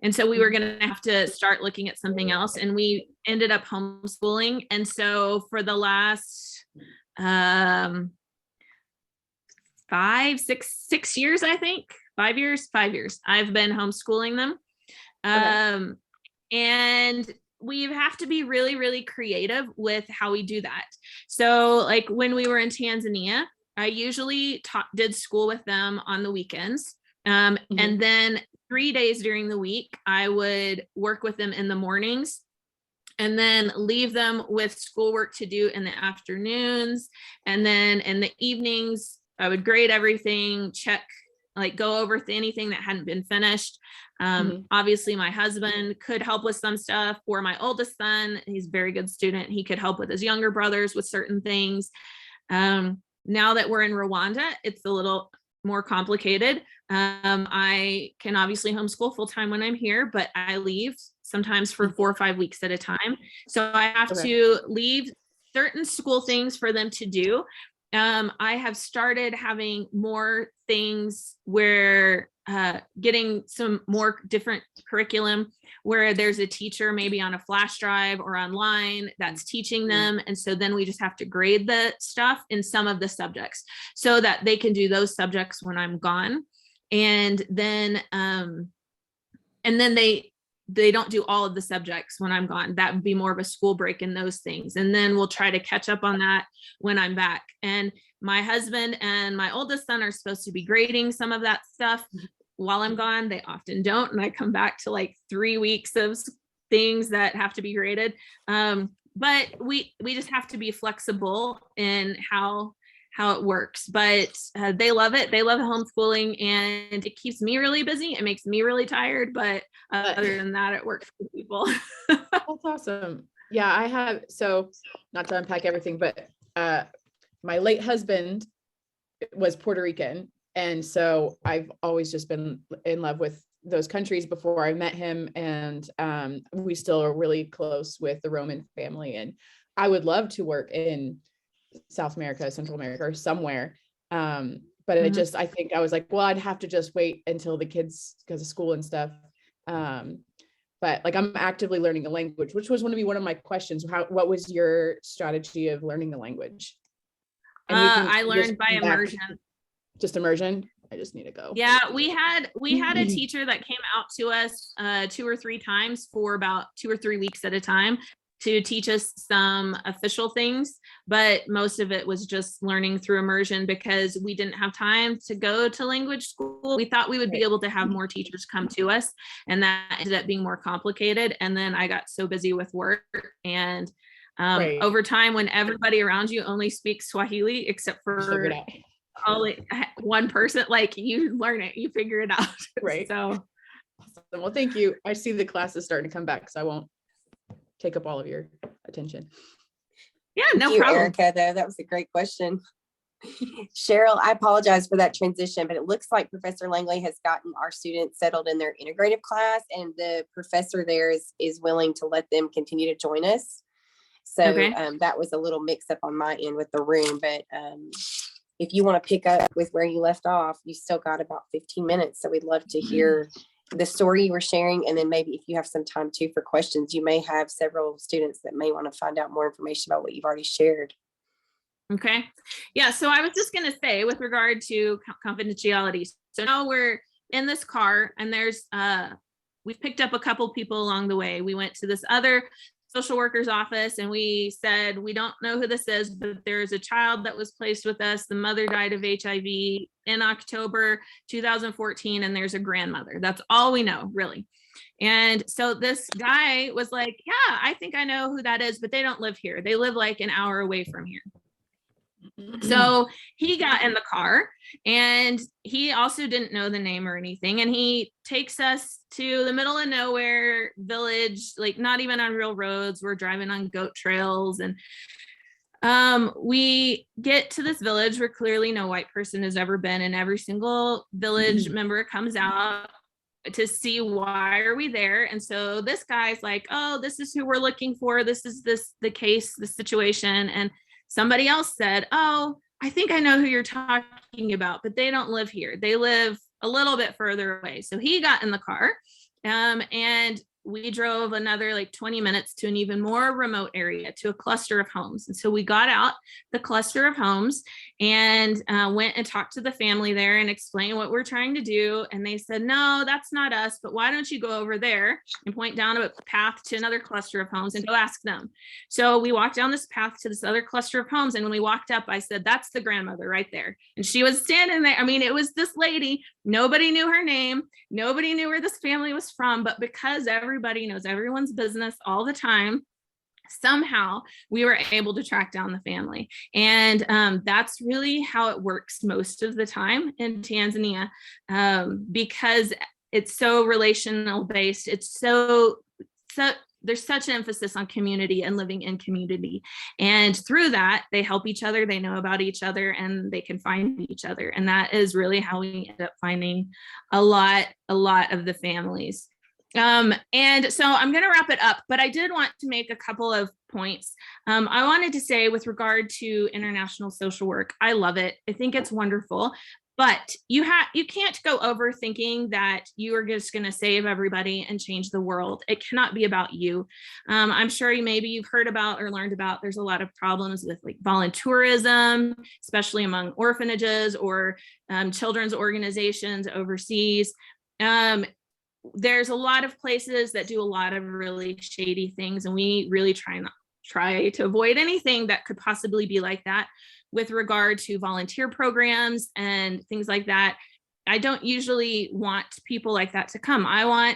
Speaker 3: And so we were going to have to start looking at something else, and we ended up homeschooling. And so for the last 6 years, I think 5 years, I've been homeschooling them. And we have to be really, really creative with how we do that. So like when we were in Tanzania, I usually did school with them on the weekends. And then 3 days during the week, I would work with them in the mornings and then leave them with schoolwork to do in the afternoons. And then in the evenings, I would grade everything, check, like go over anything that hadn't been finished. Obviously my husband could help with some stuff, or my oldest son, he's a very good student. He could help with his younger brothers with certain things. Now that we're in Rwanda, it's a little more complicated. I can obviously homeschool full time when I'm here, but I leave sometimes for 4 or 5 weeks at a time. So I have to leave certain school things for them to do. I have started having more things where getting some more different curriculum where there's a teacher maybe on a flash drive or online that's teaching them. And so then we just have to grade the stuff in some of the subjects so that they can do those subjects when I'm gone. And then they don't do all of the subjects when I'm gone. That would be more of a school break in those things. And then we'll try to catch up on that when I'm back. And my husband and my oldest son are supposed to be grading some of that stuff while I'm gone. They often don't. And I come back to like 3 weeks of things that have to be graded. But we just have to be flexible in how it works, but they love it. They love homeschooling, and it keeps me really busy. It makes me really tired, but other than that, it works for people.
Speaker 5: That's awesome. Yeah, I have, so not to unpack everything, but my late husband was Puerto Rican. And so I've always just been in love with those countries before I met him. And we still are really close with the Roman family. And I would love to work in South America, Central America, or somewhere. But it just, I think I was like, well, I'd have to just wait until the kids, because of school and stuff. But like, I'm actively learning the language, which was going to be one of my questions. What was your strategy of learning the language?
Speaker 3: I learned by immersion.
Speaker 5: Just immersion. I just need to go.
Speaker 3: Yeah, we had a teacher that came out to us 2 or 3 times for about 2 or 3 weeks at a time to teach us some official things, but most of it was just learning through immersion because we didn't have time to go to language school. We thought we would be able to have more teachers come to us, and that ended up being more complicated. And then I got so busy with work, and over time, when everybody around you only speaks Swahili except for only one person, like, you learn it, you figure it out.
Speaker 5: Right.
Speaker 3: So
Speaker 5: awesome. Well, thank you. I see the classes starting to come back, so I won't take up all of your attention.
Speaker 3: Yeah, no
Speaker 7: Thank you,
Speaker 3: problem.
Speaker 7: Erica, though. That was a great question. Cheryl, I apologize for that transition, but it looks like Professor Langley has gotten our students settled in their integrative class, and the professor there is willing to let them continue to join us. So that was a little mix up on my end with the room, but if you want to pick up with where you left off, you still got about 15 minutes. So we'd love to hear the story you were sharing. And then maybe if you have some time too for questions, you may have several students that may want to find out more information about what you've already shared.
Speaker 3: Okay. Yeah. So I was just going to say, with regard to confidentiality. So now we're in this car, and we've picked up a couple people along the way. We went to this other social worker's office, and we said, we don't know who this is, but there's a child that was placed with us. The mother died of HIV in October 2014, and there's a grandmother. That's all we know, really. And so this guy was like, yeah, I think I know who that is, but they don't live here. They live like an hour away from here. So he got in the car, and he also didn't know the name or anything. And he takes us to the middle of nowhere village, like not even on real roads. We're driving on goat trails. And we get to this village where clearly no white person has ever been. And every single village member comes out to see, why are we there? And so this guy's like, oh, this is who we're looking for. This is the case, the situation. And somebody else said, oh, I think I know who you're talking about, but they don't live here. They live a little bit further away. So he got in the car, and we drove another like 20 minutes to an even more remote area, to a cluster of homes. And so we got out the cluster of homes and went and talked to the family there and explained what we're trying to do. And they said, no, that's not us, but why don't you go over there and point down a path to another cluster of homes and go ask them. So we walked down this path to this other cluster of homes. And when we walked up, I said, that's the grandmother right there. And she was standing there. I mean, it was this lady. Nobody knew her name. Nobody knew where this family was from, but because everybody knows everyone's business all the time, somehow we were able to track down the family. And that's really how it works most of the time in Tanzania, because it's so relational based. It's so there's such an emphasis on community and living in community. And through that, they help each other, they know about each other, and they can find each other. And that is really how we end up finding a lot of the families. And so I'm going to wrap it up, but I did want to make a couple of points. I wanted to say with regard to international social work, I love it. I think it's wonderful, but you can't go over thinking that you are just going to save everybody and change the world. It cannot be about you. I'm sure maybe you've heard about or learned about, there's a lot of problems with like volunteerism, especially among orphanages or children's organizations overseas. There's a lot of places that do a lot of really shady things, and we really try to avoid anything that could possibly be like that with regard to volunteer programs and things like that. I don't usually want people like that to come.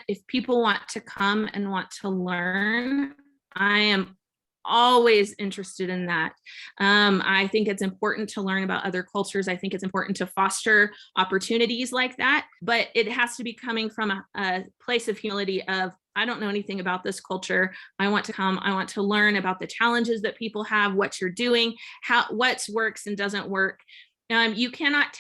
Speaker 3: If people want to come and want to learn, I am always interested in that. I think it's important to learn about other cultures. I think it's important to foster opportunities like that, but it has to be coming from a place of humility of, I don't know anything about this culture. I want to come. I want to learn about the challenges that people have, what you're doing, what works and doesn't work. You cannot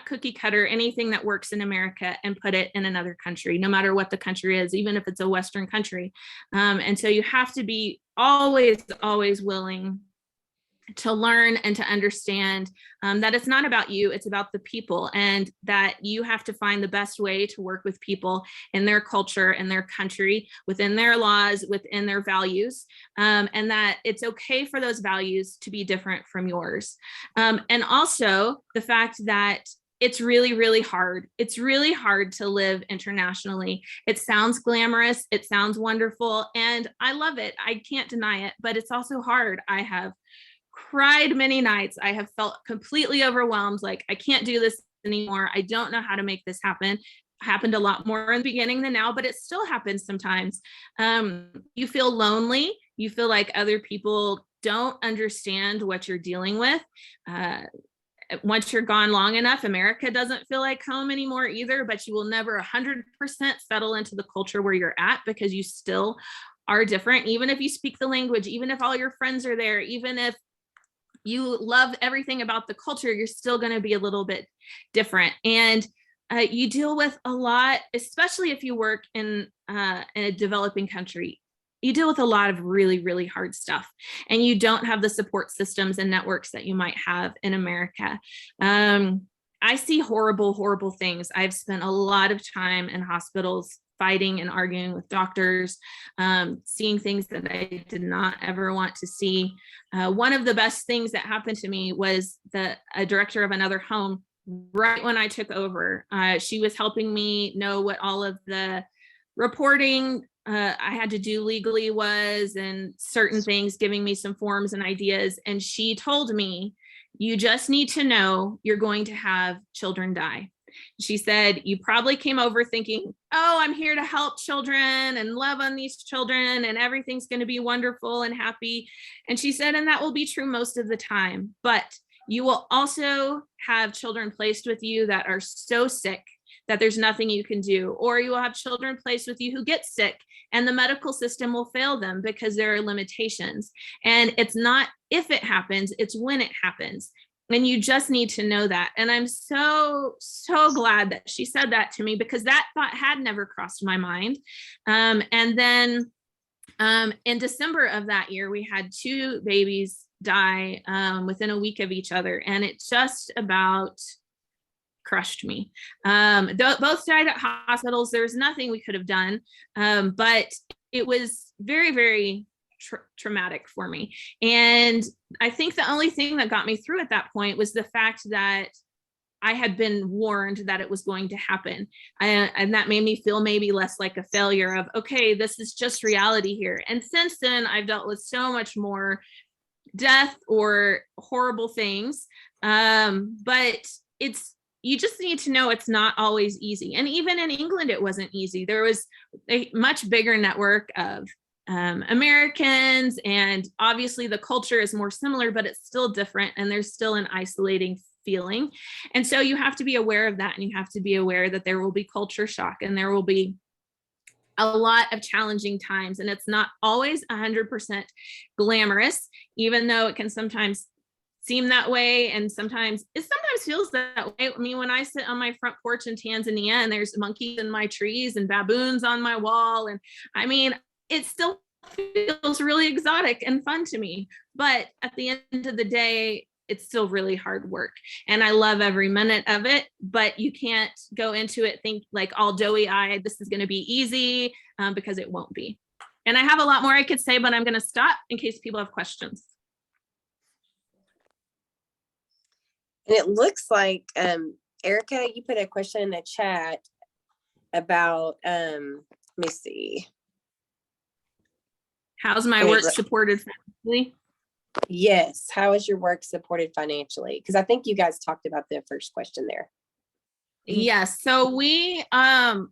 Speaker 3: cookie cutter anything that works in America and put it in another country, no matter what the country is, even if it's a Western country. And so you have to be always willing to learn and to understand that it's not about you, it's about the people, and that you have to find the best way to work with people in their culture and their country, within their laws, within their values, and that it's okay for those values to be different from yours. And also the fact that it's really hard. It's really hard to live internationally. It sounds glamorous, it sounds wonderful, and I love it. I can't deny it, but it's also hard. I have cried many nights. I have felt completely overwhelmed, like I can't do this anymore. I don't know how to make this happen. Happened a lot more in the beginning than now, but it still happens sometimes. You feel lonely. You feel like other people don't understand what you're dealing with. Once you're gone long enough, America doesn't feel like home anymore either, but you will never 100% settle into the culture where you're at, because you still are different. Even if you speak the language, even if all your friends are there, even if you love everything about the culture, you're still going to be a little bit different. And you deal with a lot, especially if you work in a developing country. You deal with a lot of really hard stuff, and you don't have the support systems and networks that you might have in America. I see horrible things. I've spent a lot of time in hospitals fighting and arguing with doctors, seeing things that I did not ever want to see. One of the best things that happened to me was a director of another home, right when I took over. She was helping me know what all of the reporting I had to do legally was, and certain things, giving me some forms and ideas. And she told me, you just need to know you're going to have children die. She said, you probably came over thinking, oh, I'm here to help children and love on these children, and everything's going to be wonderful and happy. And she said, and that will be true most of the time, but you will also have children placed with you that are so sick that there's nothing you can do, or you will have children placed with you who get sick and the medical system will fail them because there are limitations. And it's not if it happens, it's when it happens. And you just need to know that. And I'm so glad that she said that to me, because that thought had never crossed my mind. And then in December of that year, we had 2 babies die within a week of each other. And it just about crushed me. Both died at hospitals. There was nothing we could have done, but it was very traumatic for me. And I think the only thing that got me through at that point was the fact that I had been warned that it was going to happen. And that made me feel maybe less like a failure of, okay, this is just reality here. And since then, I've dealt with so much more death or horrible things. But you just need to know it's not always easy. And even in England, it wasn't easy. There was a much bigger network of Americans, and obviously the culture is more similar, but it's still different, and there's still an isolating feeling. And so you have to be aware of that, and you have to be aware that there will be culture shock, and there will be a lot of challenging times, and it's not always 100% glamorous, even though it can sometimes seem that way. And sometimes it sometimes feels that way. I mean, when I sit on my front porch in Tanzania and there's monkeys in my trees and baboons on my wall, and I mean, it still feels really exotic and fun to me. But at the end of the day, it's still really hard work. And I love every minute of it, but you can't go into it think like all doughy-eyed, this is going to be easy, because it won't be. And I have a lot more I could say, but I'm going to stop in case people have questions.
Speaker 7: And it looks like, Erica, you put a question in the chat about, let me see.
Speaker 3: How's my
Speaker 7: Okay,
Speaker 3: work
Speaker 7: look.
Speaker 3: supported financially?
Speaker 7: Yes, how is your work supported financially? Because I think you guys talked about the first question there.
Speaker 3: Yes. So we are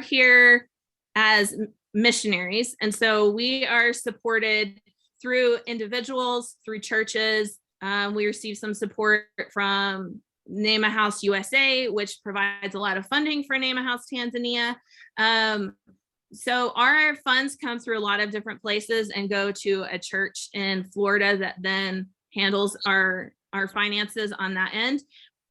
Speaker 3: here as missionaries. And so we are supported through individuals, through churches. We receive some support from Name a House USA, which provides a lot of funding for Name a House Tanzania. So our funds come through a lot of different places and go to a church in Florida that then handles our finances on that end.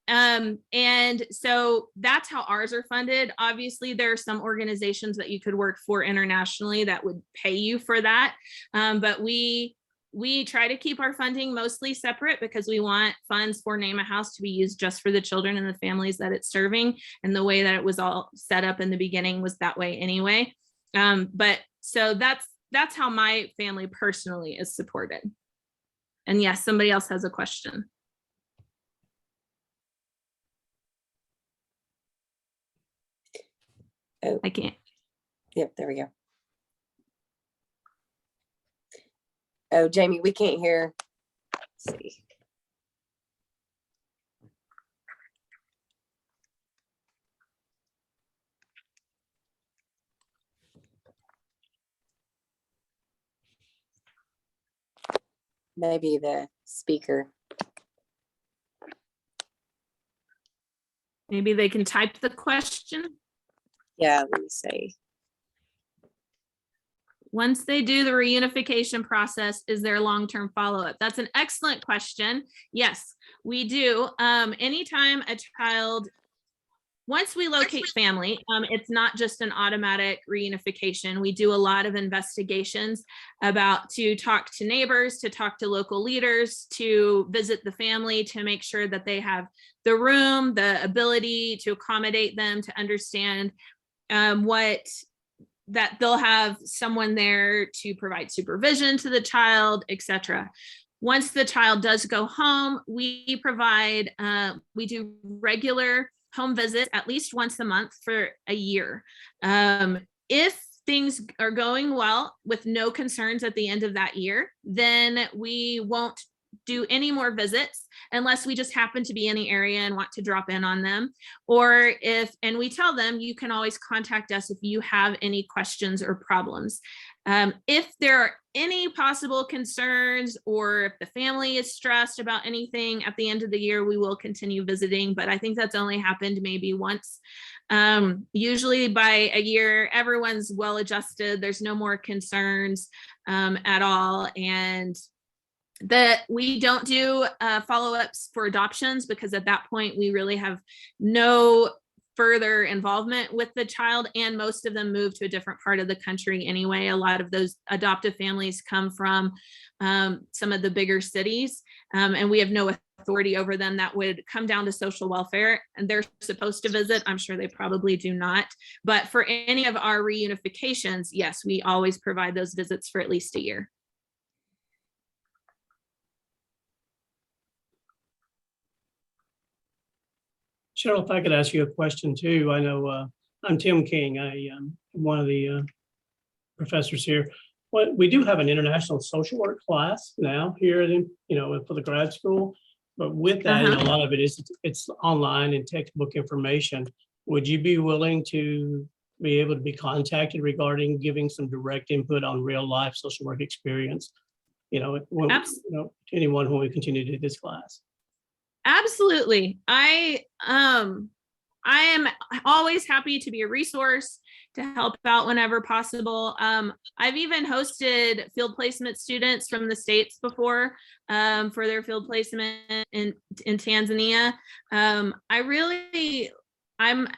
Speaker 3: And so that's how ours are funded. Obviously, there are some organizations that you could work for internationally that would pay you for that. But we try to keep our funding mostly separate because we want funds for Name a House to be used just for the children and the families that it's serving. And the way that it was all set up in the beginning was that way anyway. But so that's how my family personally is supported. And yes, somebody else has a question.
Speaker 7: Oh.
Speaker 3: I can't.
Speaker 7: Yep, there we go. Oh, Jamie, we can't hear. Let's see. Maybe the speaker.
Speaker 3: Maybe they can type the question.
Speaker 7: Yeah, let me see.
Speaker 3: Once they do the reunification process, is there long-term follow-up? That's an excellent question. Yes, we do. Anytime a child, once we locate family, it's not just an automatic reunification. We do a lot of investigations to talk to neighbors, to talk to local leaders, to visit the family, to make sure that they have the room, the ability to accommodate them, to understand that they'll have someone there to provide supervision to the child, etc. Once the child does go home, we do regular home visits at least once a month for a year. If things are going well with no concerns at the end of that year, then we won't do any more visits unless we just happen to be in the area and want to drop in on them. And we tell them, you can always contact us if you have any questions or problems. If there are any possible concerns or if the family is stressed about anything at the end of the year, we will continue visiting, but I think that's only happened maybe once. Usually by a year, everyone's well adjusted. There's no more concerns at all. And that we don't do follow-ups for adoptions because at that point we really have no further involvement with the child, and most of them move to a different part of the country anyway. A lot of those adoptive families come from some of the bigger cities, and we have no authority over them. That would come down to social welfare, and they're supposed to visit. I'm sure they probably do not, but for any of our reunifications, yes, we always provide those visits for at least a year.
Speaker 8: Cheryl, if I could ask you a question too. I know I'm Tim King. I am one of the professors here. We do have an international social work class now here for the grad school, but with that, a lot of it it's online and textbook information. Would you be willing to be able to be contacted regarding giving some direct input on real life social work experience? Anyone when we continue to do this class.
Speaker 3: Absolutely. I am always happy to be a resource to help out whenever possible. I've even hosted field placement students from the States before for their field placement in Tanzania. I'm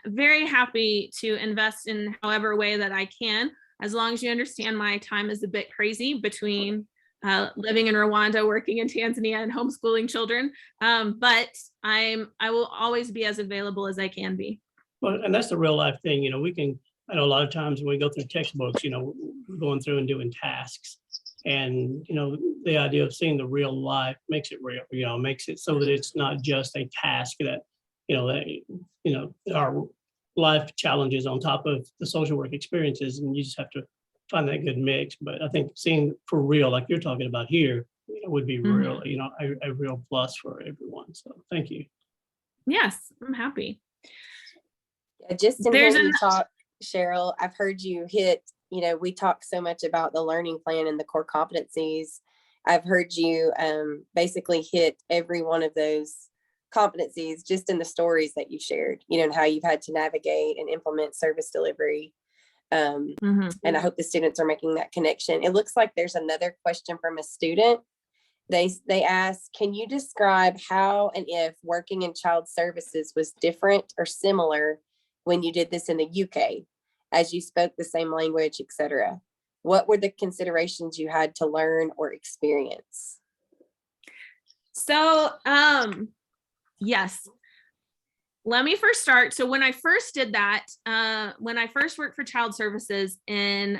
Speaker 3: very happy to invest in however way that I can, as long as you understand my time is a bit crazy between living in Rwanda, working in Tanzania, and homeschooling children. But I will always be as available as I can be.
Speaker 8: Well, and that's the real life thing, I know a lot of times when we go through textbooks, we're going through and doing tasks. And, the idea of seeing the real life makes it real, makes it so that it's not just a task that, our life challenges on top of the social work experiences, and you just have to find that good mix. But I think seeing for real, like you're talking about here, would be real, a real plus for everyone. So thank you.
Speaker 3: Yes, I'm happy.
Speaker 7: Yeah, just in
Speaker 3: There's
Speaker 7: hearing you talk, Cheryl, I've heard you hit, we talk so much about the learning plan and the core competencies. I've heard you basically hit every one of those competencies just in the stories that you shared, and how you've had to navigate and implement service delivery. And I hope the students are making that connection. It looks like there's another question from a student. They ask, can you describe how and if working in child services was different or similar when you did this in the UK, as you spoke the same language, etc.? What were the considerations you had to learn or experience?
Speaker 3: So, yes. Let me first start. So when I first did that, when I first worked for child services in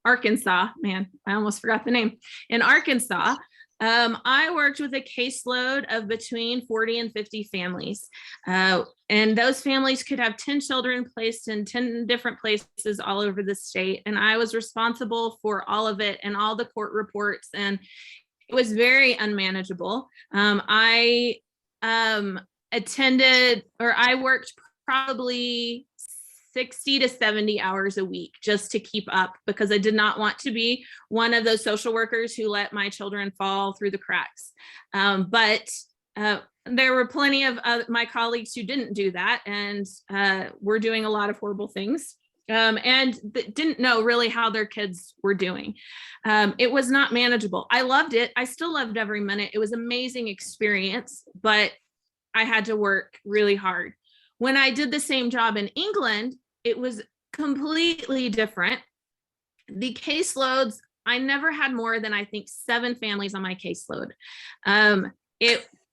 Speaker 3: Arkansas, man, I almost forgot the name. In Arkansas, I worked with a caseload of between 40 and 50 families. And those families could have 10 children placed in 10 different places all over the state. And I was responsible for all of it and all the court reports. And it was very unmanageable. I worked probably 60 to 70 hours a week just to keep up, because I did not want to be one of those social workers who let my children fall through the cracks. But there were plenty of my colleagues who didn't do that and were doing a lot of horrible things. And didn't know really how their kids were doing. It was not manageable. I loved it. I still loved every minute. It was an amazing experience, but I had to work really hard. When I did the same job in England, it was completely different. The caseloads, I never had more than, I think, 7 families on my caseload.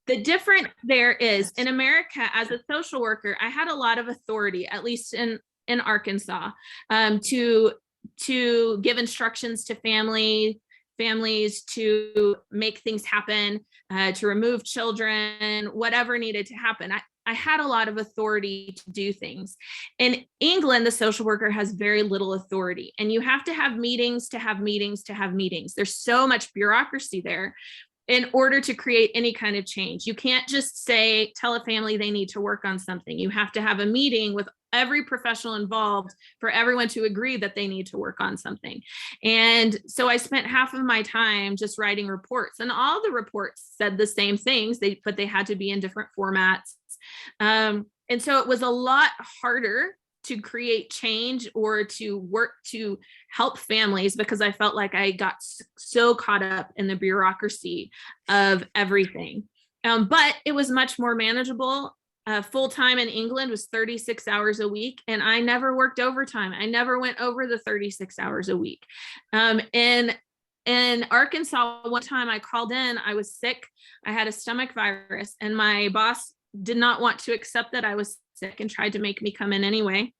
Speaker 3: The difference there is, in America, as a social worker, I had a lot of authority, at least in Arkansas, to give instructions to families to make things happen, to remove children, whatever needed to happen. I had a lot of authority to do things. In England, the social worker has very little authority, and you have to have meetings to have meetings to have meetings. There's so much bureaucracy there in order to create any kind of change. You can't just tell a family they need to work on something. You have to have a meeting with every professional involved for everyone to agree that they need to work on something. And so I spent half of my time just writing reports, and all the reports said the same things, but they had to be in different formats. And so it was a lot harder to create change or to work to help families, because I felt like I got so caught up in the bureaucracy of everything. But it was much more manageable. Full-time in England was 36 hours a week, and I never worked overtime. I never went over the 36 hours a week. In Arkansas, one time I called in, I was sick. I had a stomach virus, and my boss did not want to accept that I was sick and tried to make me come in anyway.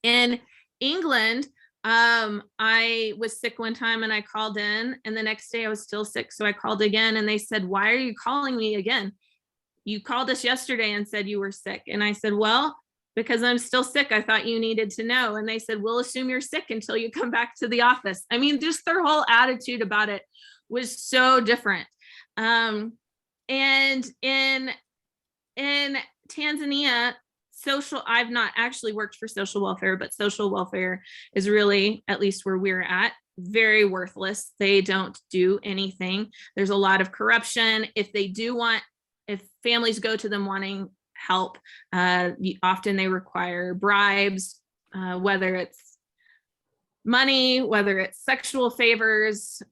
Speaker 3: In England, I was sick one time and I called in, and the next day I was still sick. So I called again, and they said, "Why are you calling me again? You called us yesterday and said you were sick." And I said, "Well, because I'm still sick. I thought you needed to know." And they said, "We'll assume you're sick until you come back to the office." I mean, just their whole attitude about it was so different. And in Tanzania, I've not actually worked for social welfare, but social welfare is really, at least where we're at, very worthless. They don't do anything. There's a lot of corruption. If families go to them wanting help. Often they require bribes, whether it's money, whether it's sexual favors.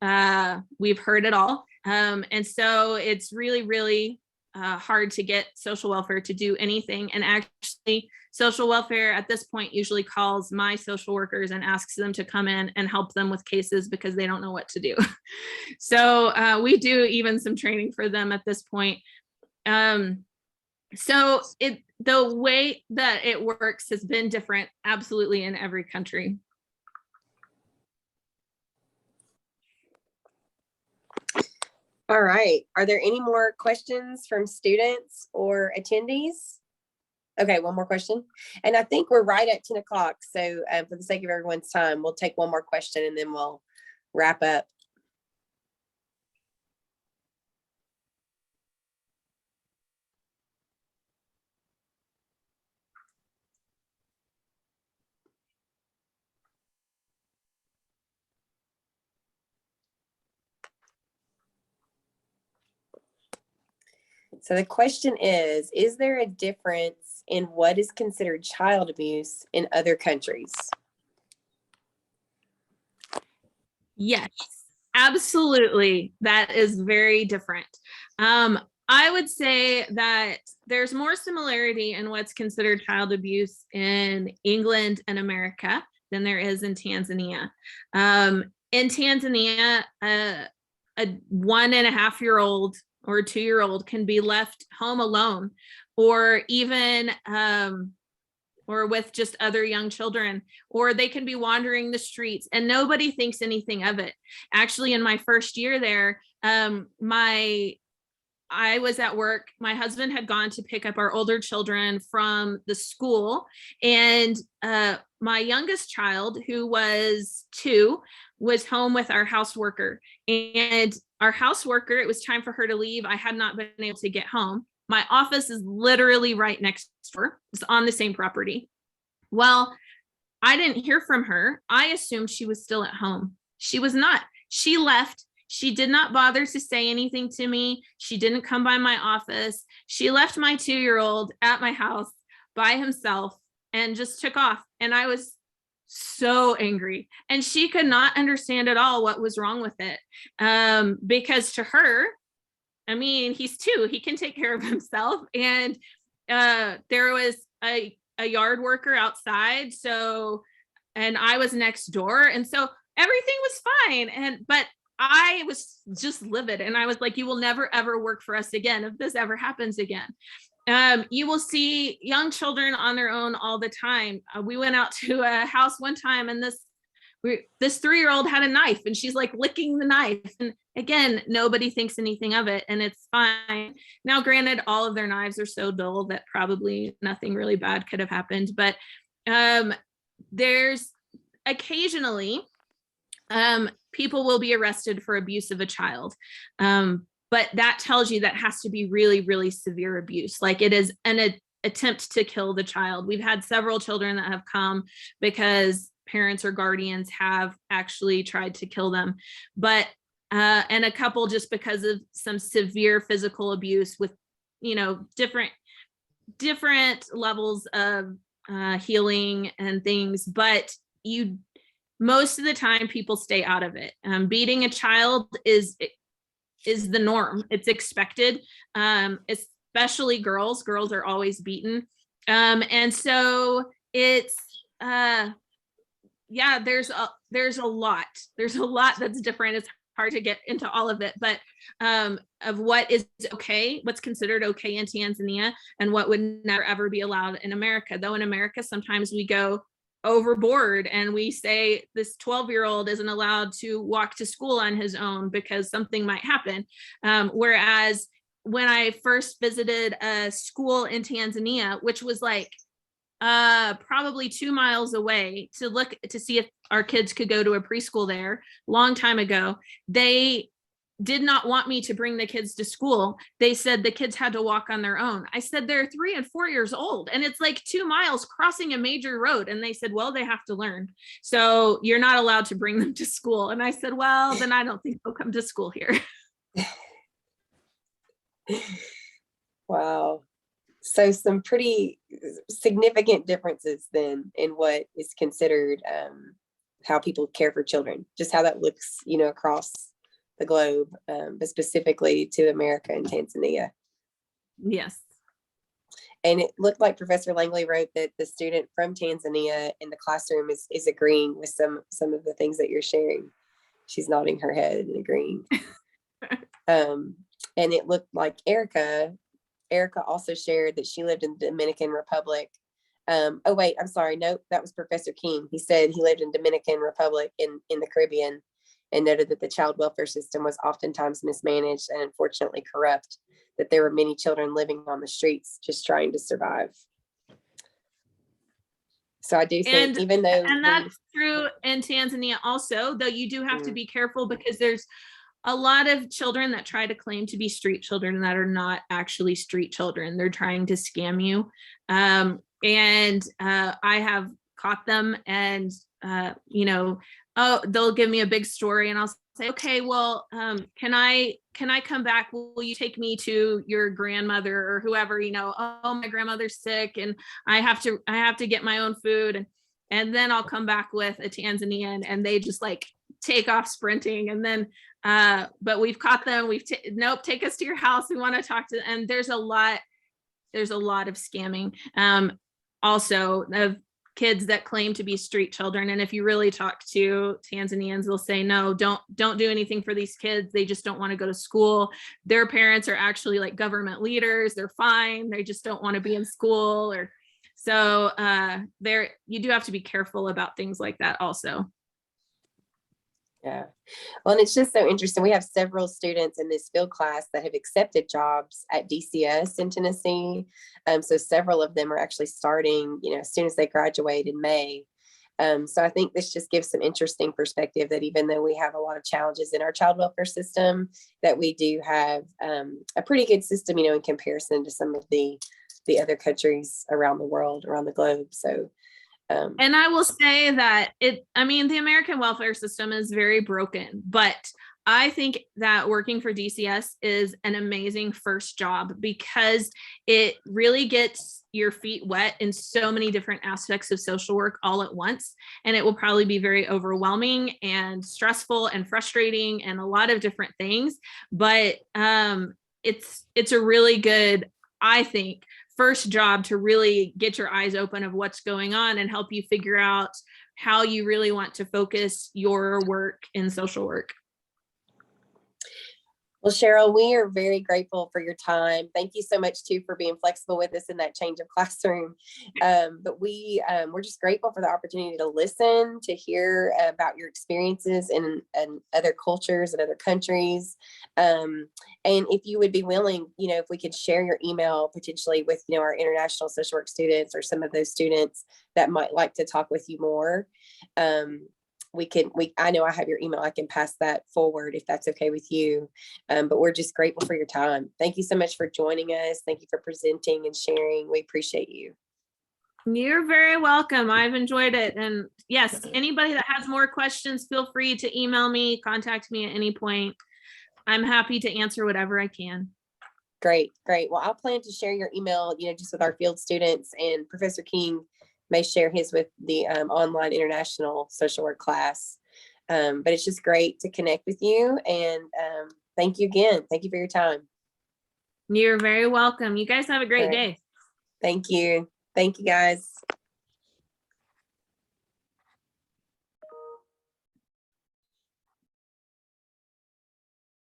Speaker 3: We've heard it all. And so it's really, really hard to get social welfare to do anything. And actually, social welfare at this point usually calls my social workers and asks them to come in and help them with cases because they don't know what to do. So we do even some training for them at this point. So the way that it works has been different, absolutely, in every country.
Speaker 7: All right. Are there any more questions from students or attendees? Okay, one more question. And I think we're right at 10 o'clock. So for the sake of everyone's time, we'll take one more question and then we'll wrap up. So the question is there a difference in what is considered child abuse in other countries?
Speaker 3: Yes, absolutely. That is very different. I would say that there's more similarity in what's considered child abuse in England and America than there is in Tanzania. In Tanzania, a 1.5-year-old or 2-year-old can be left home alone, or even or with just other young children, or they can be wandering the streets and nobody thinks anything of it. Actually, in my first year there, I was at work. My husband had gone to pick up our older children from the school, and my youngest child, who was 2, was home with our house worker. And our house worker, it was time for her to leave. I had not been able to get home. My office is literally right next door. It's on the same property. Well, I didn't hear from her. I assumed she was still at home. She was not. She left. She did not bother to say anything to me. She didn't come by my office. She left my 2-year-old at my house by himself and just took off. And I was so angry. And she could not understand at all what was wrong with it. Because to her, I mean, he's 2, he can take care of himself. And there was a yard worker outside. So, and I was next door. And so everything was fine. But I was just livid. And I was like, you will never, ever work for us again if this ever happens again. You will see young children on their own all the time. We went out to a house one time, and this 3-year-old had a knife, and she's like licking the knife. And again, nobody thinks anything of it, and it's fine. Now, granted, all of their knives are so dull that probably nothing really bad could have happened. But there's occasionally people will be arrested for abuse of a child. But that tells you that has to be really, really severe abuse. Like it is an attempt to kill the child. We've had several children that have come because parents or guardians have actually tried to kill them. But, and a couple just because of some severe physical abuse with, different levels of healing and things. But most of the time people stay out of it. Beating a child is the norm. It's expected, especially girls. Girls are always beaten. And so it's, there's a lot that's different. It's hard to get into all of it, but of what is okay, what's considered okay in Tanzania and what would never ever be allowed in America. Though in America, sometimes we go overboard and we say this 12-year-old isn't allowed to walk to school on his own because something might happen. Whereas when I first visited a school in Tanzania, which was like probably 2 miles away to look to see if our kids could go to a preschool there, long time ago, they did not want me to bring the kids to school. They said the kids had to walk on their own. I said, they're 3 and 4 years old and it's like 2 miles crossing a major road. And they said, well, they have to learn. So you're not allowed to bring them to school. And I said, well, then I don't think they'll come to school here.
Speaker 7: Wow. So some pretty significant differences then in what is considered how people care for children, just how that looks, across the globe, but specifically to America and Tanzania.
Speaker 3: Yes.
Speaker 7: And it looked like Professor Langley wrote that the student from Tanzania in the classroom is agreeing with some of the things that you're sharing. She's nodding her head and agreeing. And it looked like Erica also shared that she lived in the Dominican Republic. Oh wait, I'm sorry. No, that was Professor King. He said he lived in Dominican Republic in the Caribbean, and noted that the child welfare system was oftentimes mismanaged and unfortunately corrupt, that there were many children living on the streets just trying to survive. So I do think even though.
Speaker 3: And that's true in Tanzania also, though you do have to be careful because there's a lot of children that try to claim to be street children that are not actually street children. They're trying to scam you. I have caught them and, they'll give me a big story and I'll say, okay, well, can I come back? Will you take me to your grandmother or whoever, oh, my grandmother's sick and I have to get my own food. And then I'll come back with a Tanzanian and they just like take off sprinting. And then, but we've caught them. Nope, take us to your house. We want to talk to, and there's a lot of scamming. Also of kids that claim to be street children. And if you really talk to Tanzanians, they'll say, no, don't do anything for these kids. They just don't want to go to school. Their parents are actually like government leaders. They're fine. They just don't want to be in school. Or so you do have to be careful about things like that also.
Speaker 7: Yeah. Well, and it's just so interesting. We have several students in this field class that have accepted jobs at DCS in Tennessee. So several of them are actually starting, as soon as they graduate in May. So I think this just gives some interesting perspective that even though we have a lot of challenges in our child welfare system, that we do have a pretty good system, in comparison to some of the other countries around the world, around the globe. So
Speaker 3: and I will say that the American welfare system is very broken, but I think that working for DCS is an amazing first job because it really gets your feet wet in so many different aspects of social work all at once. And it will probably be very overwhelming and stressful and frustrating and a lot of different things. But it's a really good, I think, first job to really get your eyes open of what's going on and help you figure out how you really want to focus your work in social work.
Speaker 7: Well, Cheryl, we are very grateful for your time. Thank you so much too for being flexible with us in that change of classroom. But we're just grateful for the opportunity to listen, to hear about your experiences in other cultures and other countries. And if you would be willing, if we could share your email potentially with, our international social work students or some of those students that might like to talk with you more. I know I have your email. I can pass that forward if that's okay with you. But we're just grateful for your time. Thank you so much for joining us. Thank you for presenting and sharing. We appreciate you.
Speaker 3: You're very welcome. I've enjoyed it. And yes, anybody that has more questions, feel free to email me, contact me at any point. I'm happy to answer whatever I can.
Speaker 7: Great. Well, I'll plan to share your email, just with our field students, and Professor King may share his with the online international social work class. But it's just great to connect with you. And thank you again. Thank you for your time.
Speaker 3: You're very welcome. You guys have a great day.
Speaker 7: Thank you. Thank you, guys.